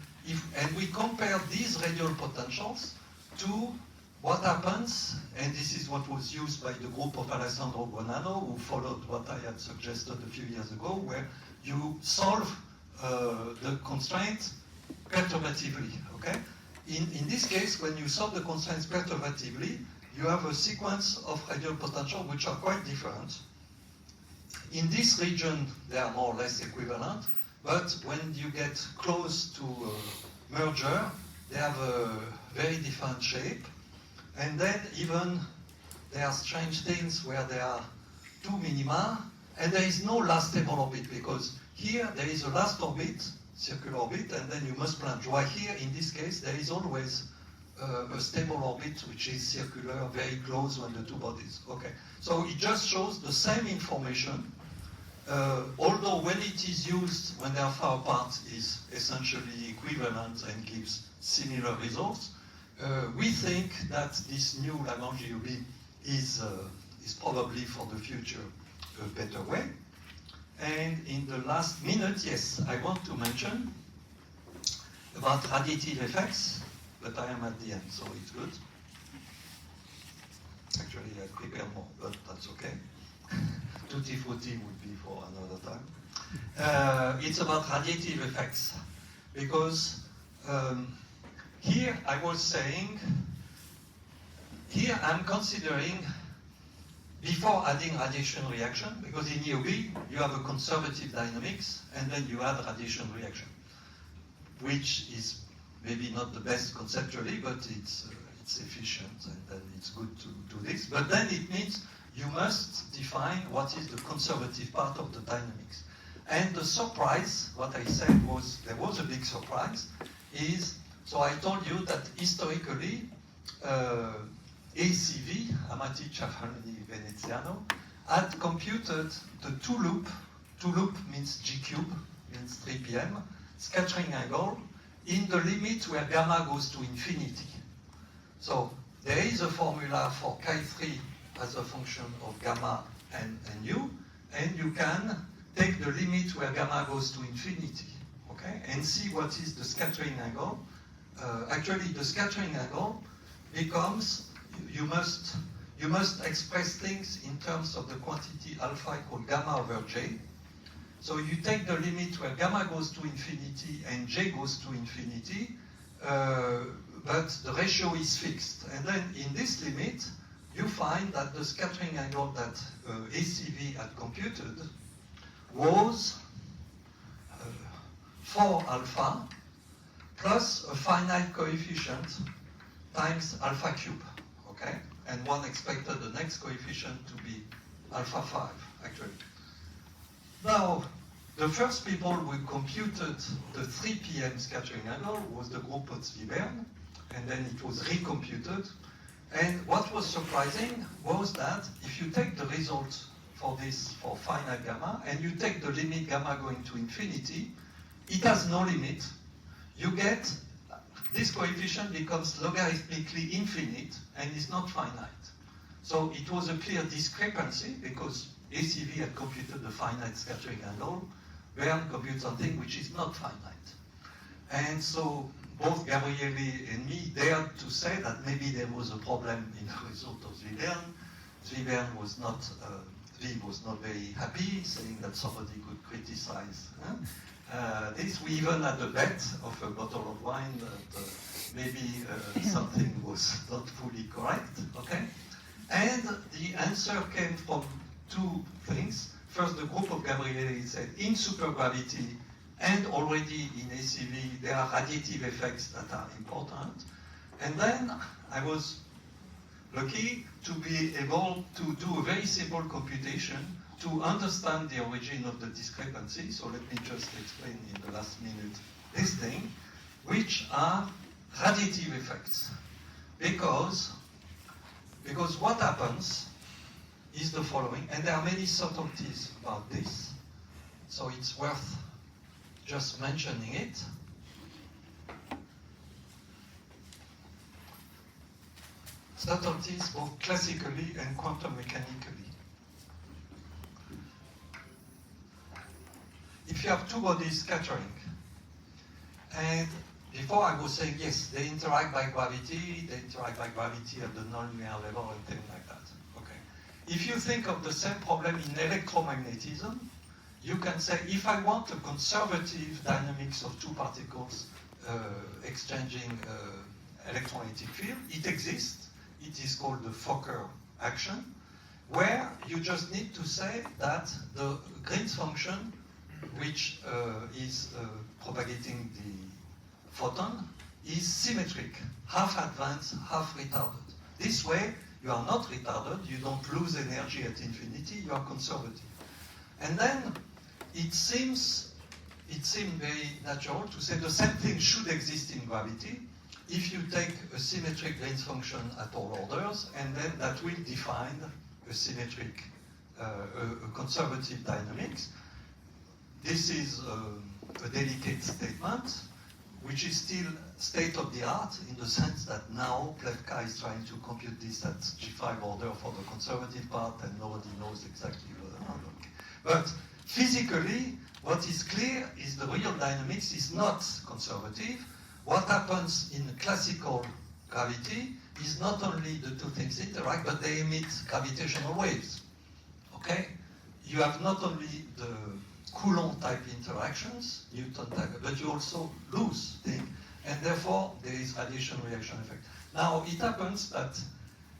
we compare these radial potentials to what happens, and this is what was used by the group of Alessandro Bonanno, who followed what I had suggested a few years ago, where you solve the constraint perturbatively, okay? In this case, when you solve the constraints perturbatively, you have a sequence of radial potential which are quite different. In this region, they are more or less equivalent, but when you get close to merger, they have a very different shape. And then even there are strange things where there are two minima, and there is no last stable orbit, because here there is a last orbit, circular orbit, and then you must plunge. While here, in this case, there is always a stable orbit which is circular, very close when the two bodies. Okay, so it just shows the same information, although when it is used when they are far apart is essentially equivalent and gives similar results. We think that this new Lagrange EUB is probably for the future a better way. And in the last minute, yes, I want to mention about radiative effects, but I am at the end, so it's good. Actually, I prepared more, but that's okay. Tutti frutti would be for another time. It's about radiative effects, because here I was saying, here I'm considering before adding radiation reaction, because in EUB you have a conservative dynamics and then you add radiation reaction, which is maybe not the best conceptually, but it's efficient and then it's good to do this. But then it means you must define what is the conservative part of the dynamics. And the surprise, what I said was, there was a big surprise, is, so I told you that historically, ACV, Amati Ciafaldi Veneziano, had computed the two-loop means G cube, means 3 p.m., scattering angle, in the limit where gamma goes to infinity. So there is a formula for chi3 as a function of gamma and u, and you can take the limit where gamma goes to infinity, okay, and see what is the scattering angle. Actually, the scattering angle becomes, you must express things in terms of the quantity alpha equal gamma over j. So you take the limit where gamma goes to infinity and j goes to infinity, but the ratio is fixed. And then in this limit, you find that the scattering angle that ACV had computed was 4 alpha plus a finite coefficient times alpha cube, okay? And one expected the next coefficient to be alpha 5, actually. Now, the first people who computed the 3 p.m. scattering angle was the group of Zwibern, and then it was recomputed. And what was surprising was that if you take the result for this, for finite gamma, and you take the limit gamma going to infinity, it has no limit. You get this coefficient becomes logarithmically infinite and is not finite. So it was a clear discrepancy because ACV had computed a finite scattering angle, Verne computes something which is not finite. And so both Gabriele and me dared to say that maybe there was a problem in the result of Verne. Verne was not very happy, saying that somebody could criticize this. We even had a bet of a bottle of wine that maybe something was not fully correct, okay? And the answer came from two things. First, the group of Gabriele said in supergravity and already in ACV, there are radiative effects that are important. And then I was lucky to be able to do a very simple computation to understand the origin of the discrepancy. So let me just explain in the last minute this thing, which are radiative effects. Because what happens is the following, and there are many subtleties about this, so it's worth just mentioning it. Subtleties both classically and quantum mechanically. If you have two bodies scattering, and before I was saying, yes, they interact by gravity at the nonlinear level and things like that. Okay. If you think of the same problem in electromagnetism, you can say, if I want a conservative dynamics of two particles exchanging electromagnetic field, it exists. It is called the Fokker action, where you just need to say that the Green's function, which is propagating the photon, is symmetric, half advanced, half retarded. This way, you are not retarded, you don't lose energy at infinity, you are conservative. And then it seemed very natural to say the same thing should exist in gravity if you take a symmetric Green's function at all orders, and then that will define a symmetric, a conservative dynamics. This is a delicate statement, which is still state-of-the-art in the sense that now Plevka is trying to compute this at G5 order for the conservative part, and nobody knows exactly what the number. But physically, what is clear is the real dynamics is not conservative. What happens in classical gravity is not only the two things interact, but they emit gravitational waves. Okay? You have not only the Coulomb type interactions, Newton type, but you also lose things, and therefore there is radiation reaction effect. Now it happens that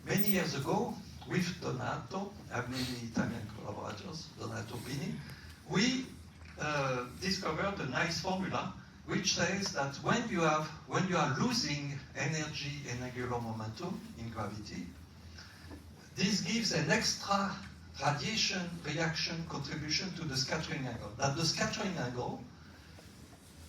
many years ago, with Donato, I have many Italian collaborators, Donato Bini, we discovered a nice formula which says that when you are losing energy and angular momentum in gravity, this gives an extra radiation reaction contribution to the scattering angle. That the scattering angle,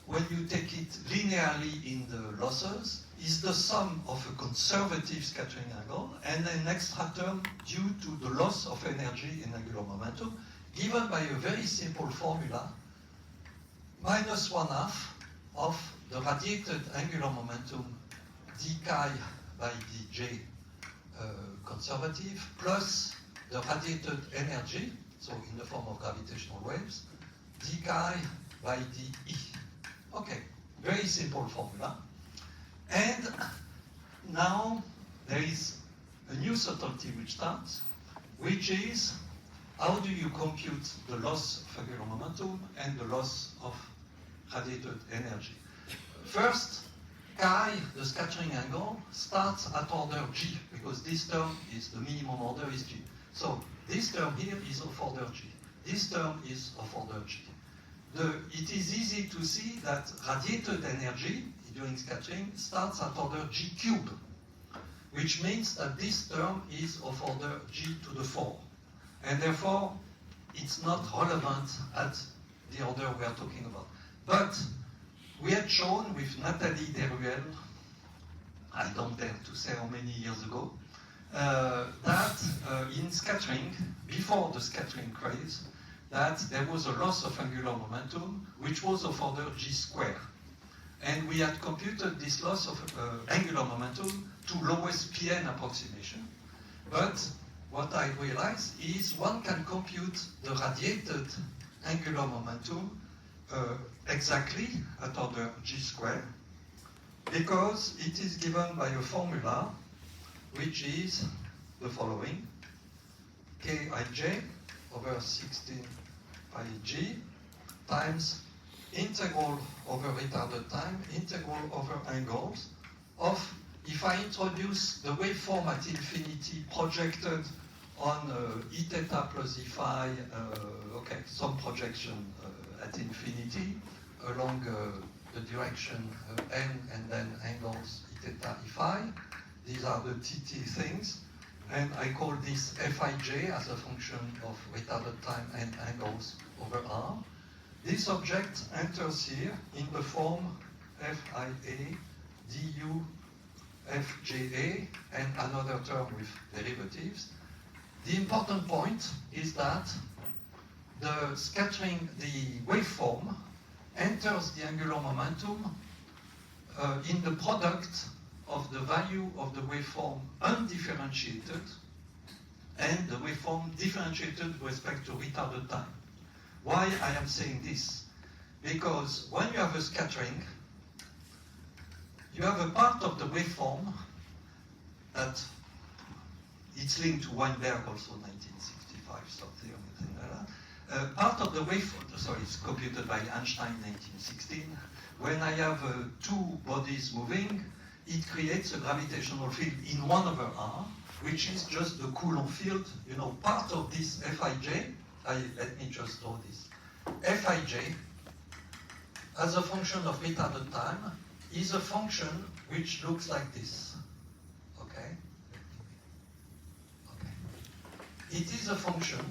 when you take it linearly in the losses, is the sum of a conservative scattering angle and an extra term due to the loss of energy and angular momentum, given by a very simple formula, minus 1/2 of the radiated angular momentum d chi by dj conservative plus the radiated energy, so in the form of gravitational waves, d chi by dE. Okay, very simple formula. And now there is a new subtlety which starts, which is how do you compute the loss of angular momentum and the loss of radiated energy? First, chi, the scattering angle, starts at order g, because this term is the minimum order is g. So this term here is of order g. This term is of order g. It is easy to see that radiated energy during scattering starts at order g cubed, which means that this term is of order g to the 4. And therefore, it's not relevant at the order we are talking about. But we had shown with Nathalie Deruel, I don't dare to say how many years ago, that in scattering, before the scattering craze, that there was a loss of angular momentum, which was of order g squared. And we had computed this loss of angular momentum to lowest Pn approximation. But what I realized is one can compute the radiated angular momentum exactly at order g squared, because it is given by a formula which is the following: Kij over 16 pi g times integral over retarded time, integral over angles of, if I introduce the waveform at infinity projected on E theta plus E phi, okay, some projection at infinity along the direction n, and then angles E theta E phi. These are the TT things. And I call this Fij as a function of retarded time and angles over R. This object enters here in the form Fia du Fja and another term with derivatives. The important point is that the scattering, the waveform, enters the angular momentum in the product of the value of the waveform undifferentiated and the waveform differentiated with respect to retarded time. Why I am saying this? Because when you have a scattering, you have a part of the waveform that it's linked to Weinberg also 1965, something like that. Part of the waveform, sorry, it's computed by Einstein 1916. When I have two bodies moving, it creates a gravitational field in 1 over R, which is just the Coulomb field. You know, part of this Fij, let me just draw this. Fij, as a function of retarded time, is a function which looks like this. Okay? Okay. It is a function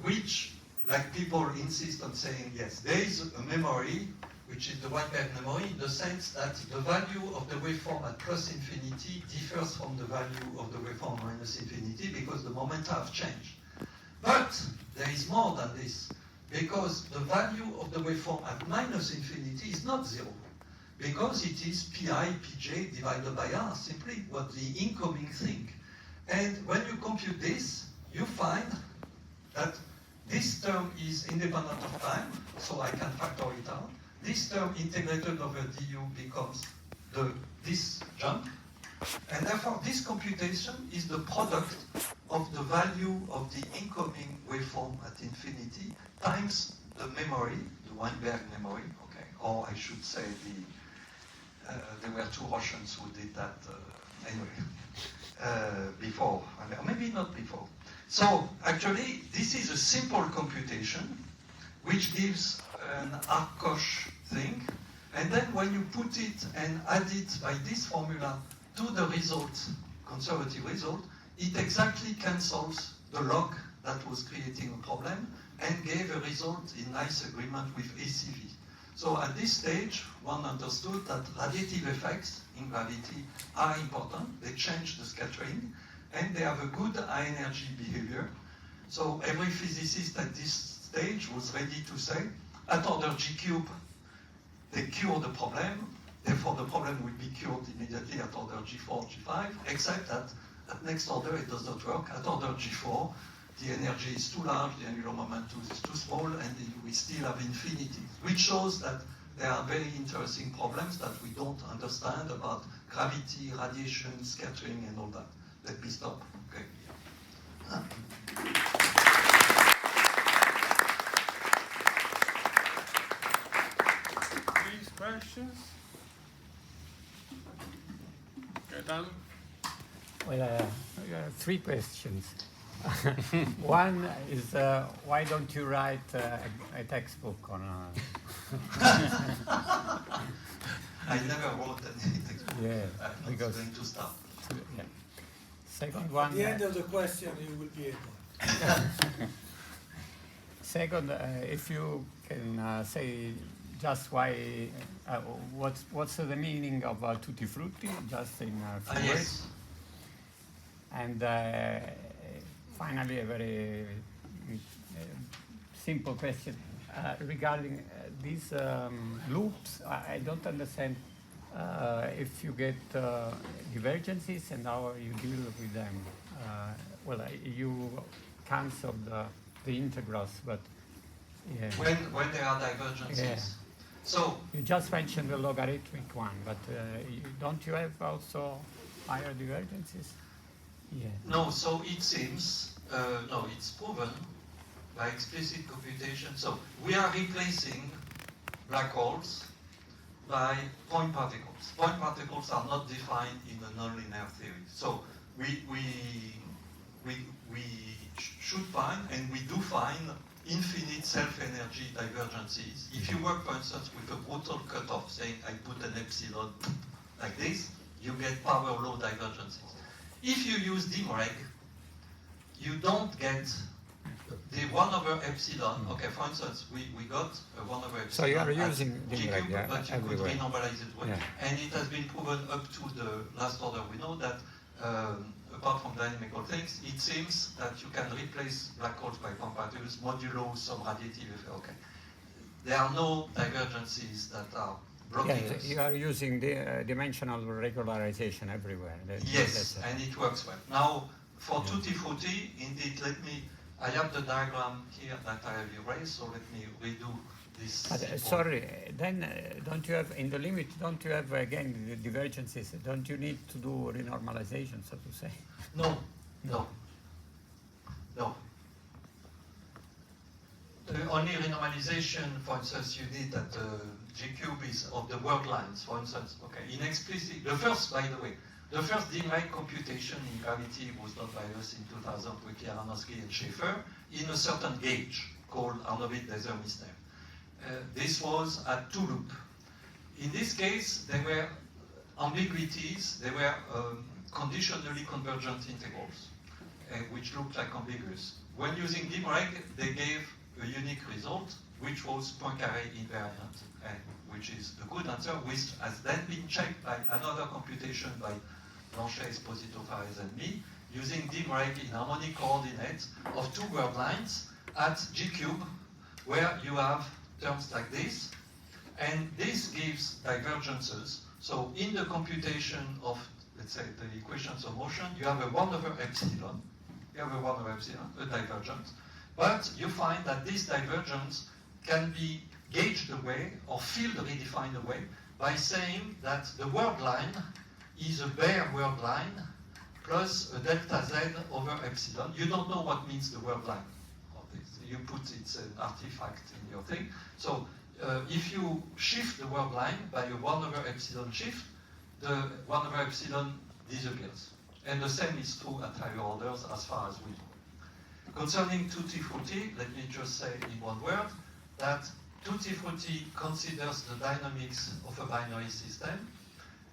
which, like people insist on saying, yes, there is a memory, which is the Weinberg memory, in the sense that the value of the waveform at plus infinity differs from the value of the waveform minus infinity because the momenta have changed. But there is more than this, because the value of the waveform at minus infinity is not 0, because it is pi pj divided by r, simply what the incoming thing. And when you compute this, you find that this term is independent of time, so I can factor it out. This term integrated over du becomes this jump, and therefore this computation is the product of the value of the incoming waveform at infinity times the memory, the Weinberg memory, okay, or I should say there were two Russians who did that anyway, before, or maybe not before. So actually this is a simple computation which gives an Arcosh thing, and then when you put it and add it by this formula to the result, conservative result, it exactly cancels the log that was creating a problem and gave a result in nice agreement with ACV. So at this stage, one understood that radiative effects in gravity are important. They change the scattering, and they have a good high energy behavior. So every physicist at this stage was ready to say, at order g cube, they cure the problem, therefore the problem will be cured immediately at order g4, g5, except that at next order it does not work. At order g4, the energy is too large, the angular momentum is too small, and we still have infinity, which shows that there are very interesting problems that we don't understand about gravity, radiation, scattering, and all that. Let me stop. Okay. These questions? Gaetano? Well, 3 questions. One is, why don't you write a textbook on... I never wrote any textbook. Yeah, I'm because... going to start. Yeah. Second one... At the end of the question, you will be able. Second, if you can say just why, what's the meaning of tutti frutti, just in a few words? And finally, a very simple question. regarding these loops, I don't understand if you get divergences and how you deal with them. Well, you cancel the integrals, but yeah. When there are divergences. Yeah. So You just mentioned the logarithmic one, but don't you have also higher divergences? Yeah. no, so it seems no, it's proven by explicit computation. So we are replacing black holes by point particles. Point particles are not defined in a nonlinear theory. So we should find, and we do find, infinite self-energy divergences. If you work, for instance, with a brutal cutoff, saying I put an epsilon like this, you get power law divergences. If you use Dimreg, you don't get the 1 over epsilon. Okay, for instance, we got a 1 over epsilon. So you are using G Dimreg, cube, yeah, but you everywhere. could renormalize it well. Yeah. And it has been proven up to the last order. We know that apart from dynamical things, it seems that you can replace black holes by point particles modulo some radiative effect. Okay. There are no divergences that are blocking Yeah, us. you are using the dimensional regularization everywhere. Yes, and it works well. Now, for Tutti Frutti, indeed, I have the diagram here that I have erased, so let me redo this. But, sorry, then don't you have, in the limit, don't you have again the divergences? Don't you need to do renormalization, so to say? No. The only renormalization, for instance, you need that G cube is of the word lines, for instance. Okay, in explicit, the first, by the way, the first Dimreg computation in gravity was done by us in 2000 with Jaranowski and Schaefer in a certain gauge called Arnovit-Deser-Misner. This was at 2 loop. In this case, there were ambiguities, there were conditionally convergent integrals, which looked like ambiguous. When using Dimreg, they gave a unique result, which was Poincaré invariant, which is a good answer, which has then been checked by another computation by Blanchet, Esposito, Fares, and me, using Dimreg in harmonic coordinates of 2 word lines at G cube, where you have terms like this, and this gives divergences. So in the computation of, let's say, the equations of motion, you have a 1 over epsilon, a divergence, but you find that this divergence can be gauged away or field redefined away by saying that the word line is a bare word line plus a delta z over epsilon. You don't know what means the word line of this. You put it's an artifact in your thing. So if you shift the word line by a 1 over epsilon shift, the 1 over epsilon disappears. And the same is true at higher orders as far as we know. Concerning Tutti Frutti, let me just say in one word that Tutti Frutti considers the dynamics of a binary system.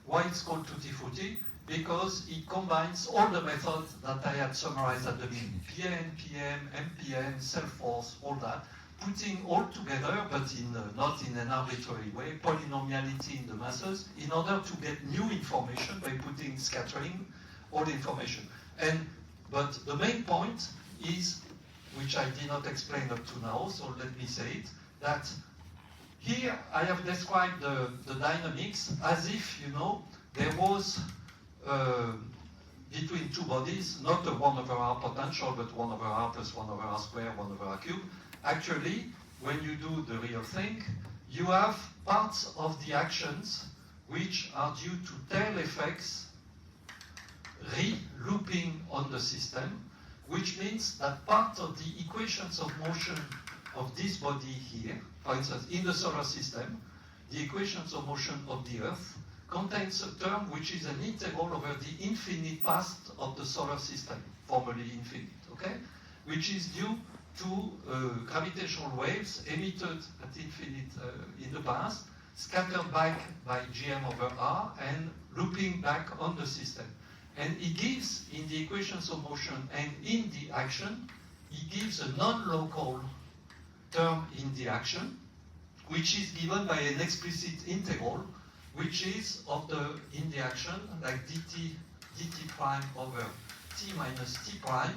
Why it's called Tutti Frutti? Because it combines all the methods that I had summarized at the beginning. PN, PM, MPN, self-force, all that, putting all together, but not in an arbitrary way, polynomiality in the masses, in order to get new information by putting scattering all information. But the main point is, which I did not explain up to now, so let me say it, that here I have described the dynamics as if, there was between 2 bodies, not a 1 over r potential, but 1 over r plus 1 over r squared, 1 over r cubed. Actually, when you do the real thing, you have parts of the actions which are due to tail effects re-looping on the system, which means that part of the equations of motion of this body here, for instance, in the solar system, the equations of motion of the Earth contains a term which is an integral over the infinite past of the solar system, formally infinite, okay? Which is due to gravitational waves emitted at infinite in the past, scattered back by Gm over r, and looping back on the system. And it gives, in the equations of motion and in the action, it gives a non-local term in the action, which is given by an explicit integral, which is of in the action, like dt prime over t minus t prime,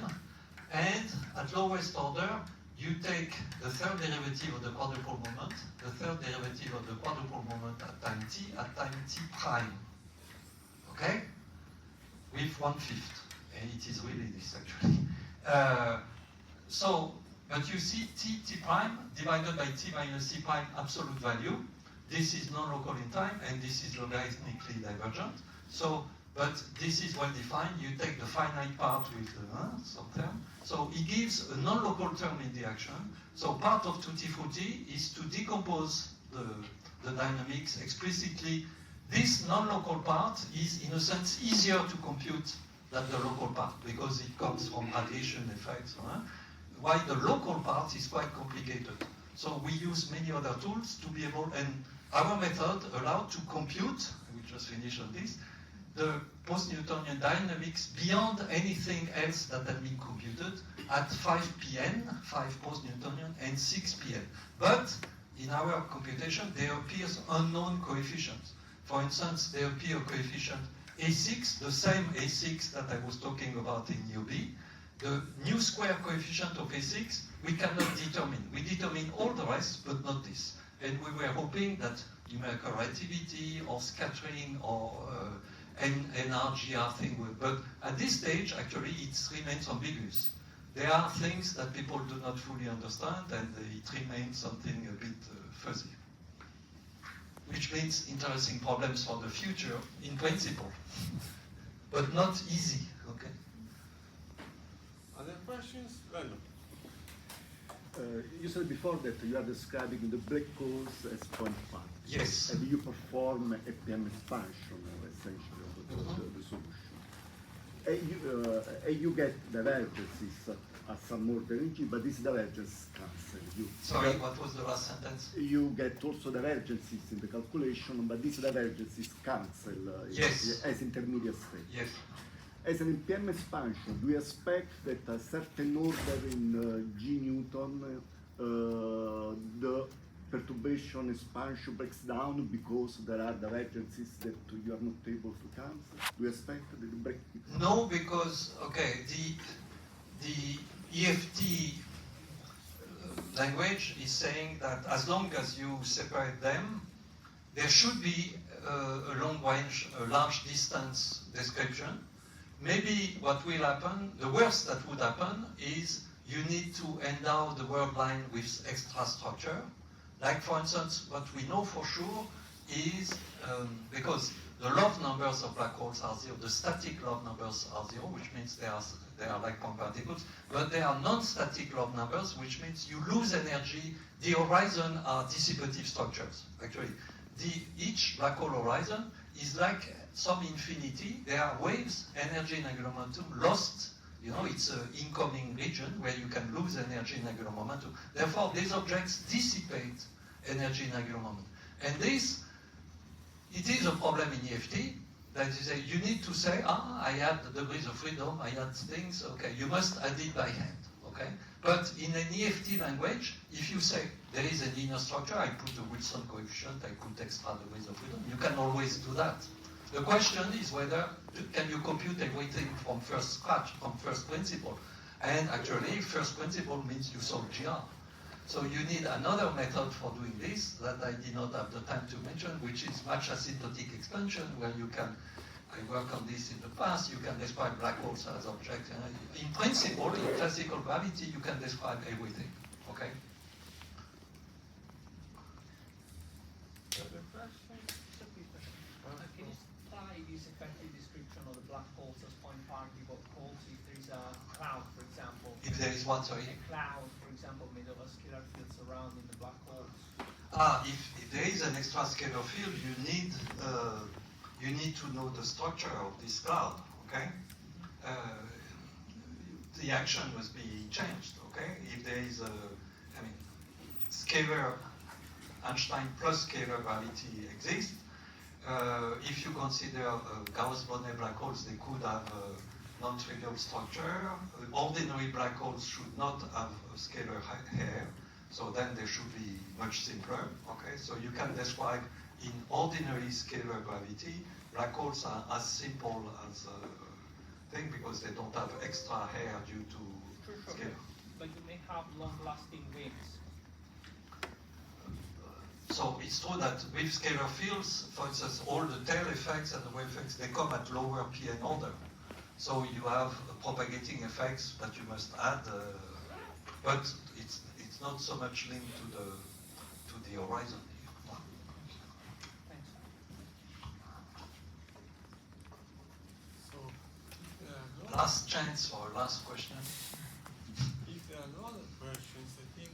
and at lowest order, you take the third derivative of the quadrupole moment, the third derivative of the quadrupole moment at time t prime. Okay? With 1/5. And it is really this actually. But you see t prime divided by t minus c prime absolute value. This is non-local in time, and this is logarithmically divergent. But this is well defined. You take the finite part with some term. So it gives a non-local term in the action. So part of tutti frutti is to decompose the dynamics explicitly. This non-local part is, in a sense, easier to compute than the local part because it comes from radiation effects. While the local part is quite complicated. So we use many other tools to be able, and our method allowed to compute, we just finished on this, the post-Newtonian dynamics beyond anything else that had been computed at 5 pn, 5 post-Newtonian, and 6 pn. But in our computation, there appears unknown coefficients. For instance, there appear coefficient A6, the same A6 that I was talking about in UB. The new square coefficient of A6, we cannot determine. We determine all the rest, but not this. And we were hoping that numerical relativity or scattering or NRGR thing will, but at this stage, actually, it remains ambiguous. There are things that people do not fully understand, and it remains something a bit fuzzy. Which means interesting problems for the future, in principle, but not easy, okay? Other questions? Random. You said before that you are describing the black holes as point parts. Yes. And you perform a PM expansion, essentially, of the solution. And you get divergences at some order G, but this divergence cancel. Sorry, what was the last sentence? You get also divergences in the calculation, but these divergences cancel Yes. as intermediate state. Yes. As an NPM expansion, do you expect that a certain order in G Newton, the perturbation expansion breaks down because there are divergences that you are not able to cancel? Do you expect that it break? No, because, okay, the EFT language is saying that as long as you separate them, there should be a long range, a large distance description. Maybe what will happen, the worst that would happen is you need to endow the word line with extra structure. Like, for instance, what we know for sure is, because the love numbers of black holes are zero, the static love numbers are zero, which means they are like point particles, but they are non-static love numbers, which means you lose energy. The horizon are dissipative structures, actually. Each black hole horizon is like some infinity. There are waves, energy in angular momentum, lost. You know, it's an incoming region where you can lose energy in angular momentum. Therefore, these objects dissipate energy in angular momentum. And this, it is a problem in EFT, that is, you need to say, I had the degrees of freedom, I had things, okay, you must add it by hand, okay? But in an EFT language, if you say, there is an inner structure, I put the Wilson coefficient, I put extra degrees of freedom, you can always do that. The question is whether, can you compute everything from first scratch, from first principle? And actually, first principle means you solve GR. So you need another method for doing this that I did not have the time to mention, which is match asymptotic expansion, where you can, I worked on this in the past, you can describe black holes as objects. In principle, in classical gravity, you can describe everything, okay? Other questions? Can you apply this effective description of the black holes as point party what calls if there is a cloud, for example? If there is one, sorry? A cloud, for example, made of a scalar field surrounding the black holes. If there is an extra scalar field, you need to know the structure of this cloud, okay? The action must be changed, okay? If there is scalar, Einstein plus scalar gravity exists. If you consider Gauss-Bonnet black holes, they could have a non-trivial structure. Ordinary black holes should not have a scalar hair, so then they should be much simpler. Okay, so you can describe in ordinary scalar gravity, black holes are as simple as a thing because they don't have extra hair due to scalar. but you may have long-lasting waves. So it's true that with scalar fields, for instance, all the tail effects and the wave effects, they come at lower Pn order. So you have propagating effects that you must add, but it's not so much linked to the horizon. Thanks. So, if there are no, Last chance for a last question. if there are no other questions, I think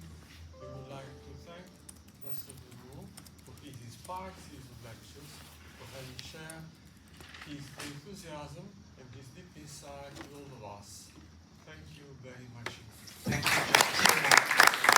we would like to thank the rest of the room for his part, his lectures, for having shared his enthusiasm and his deep insight with all of us. Thank you very much. Thank you.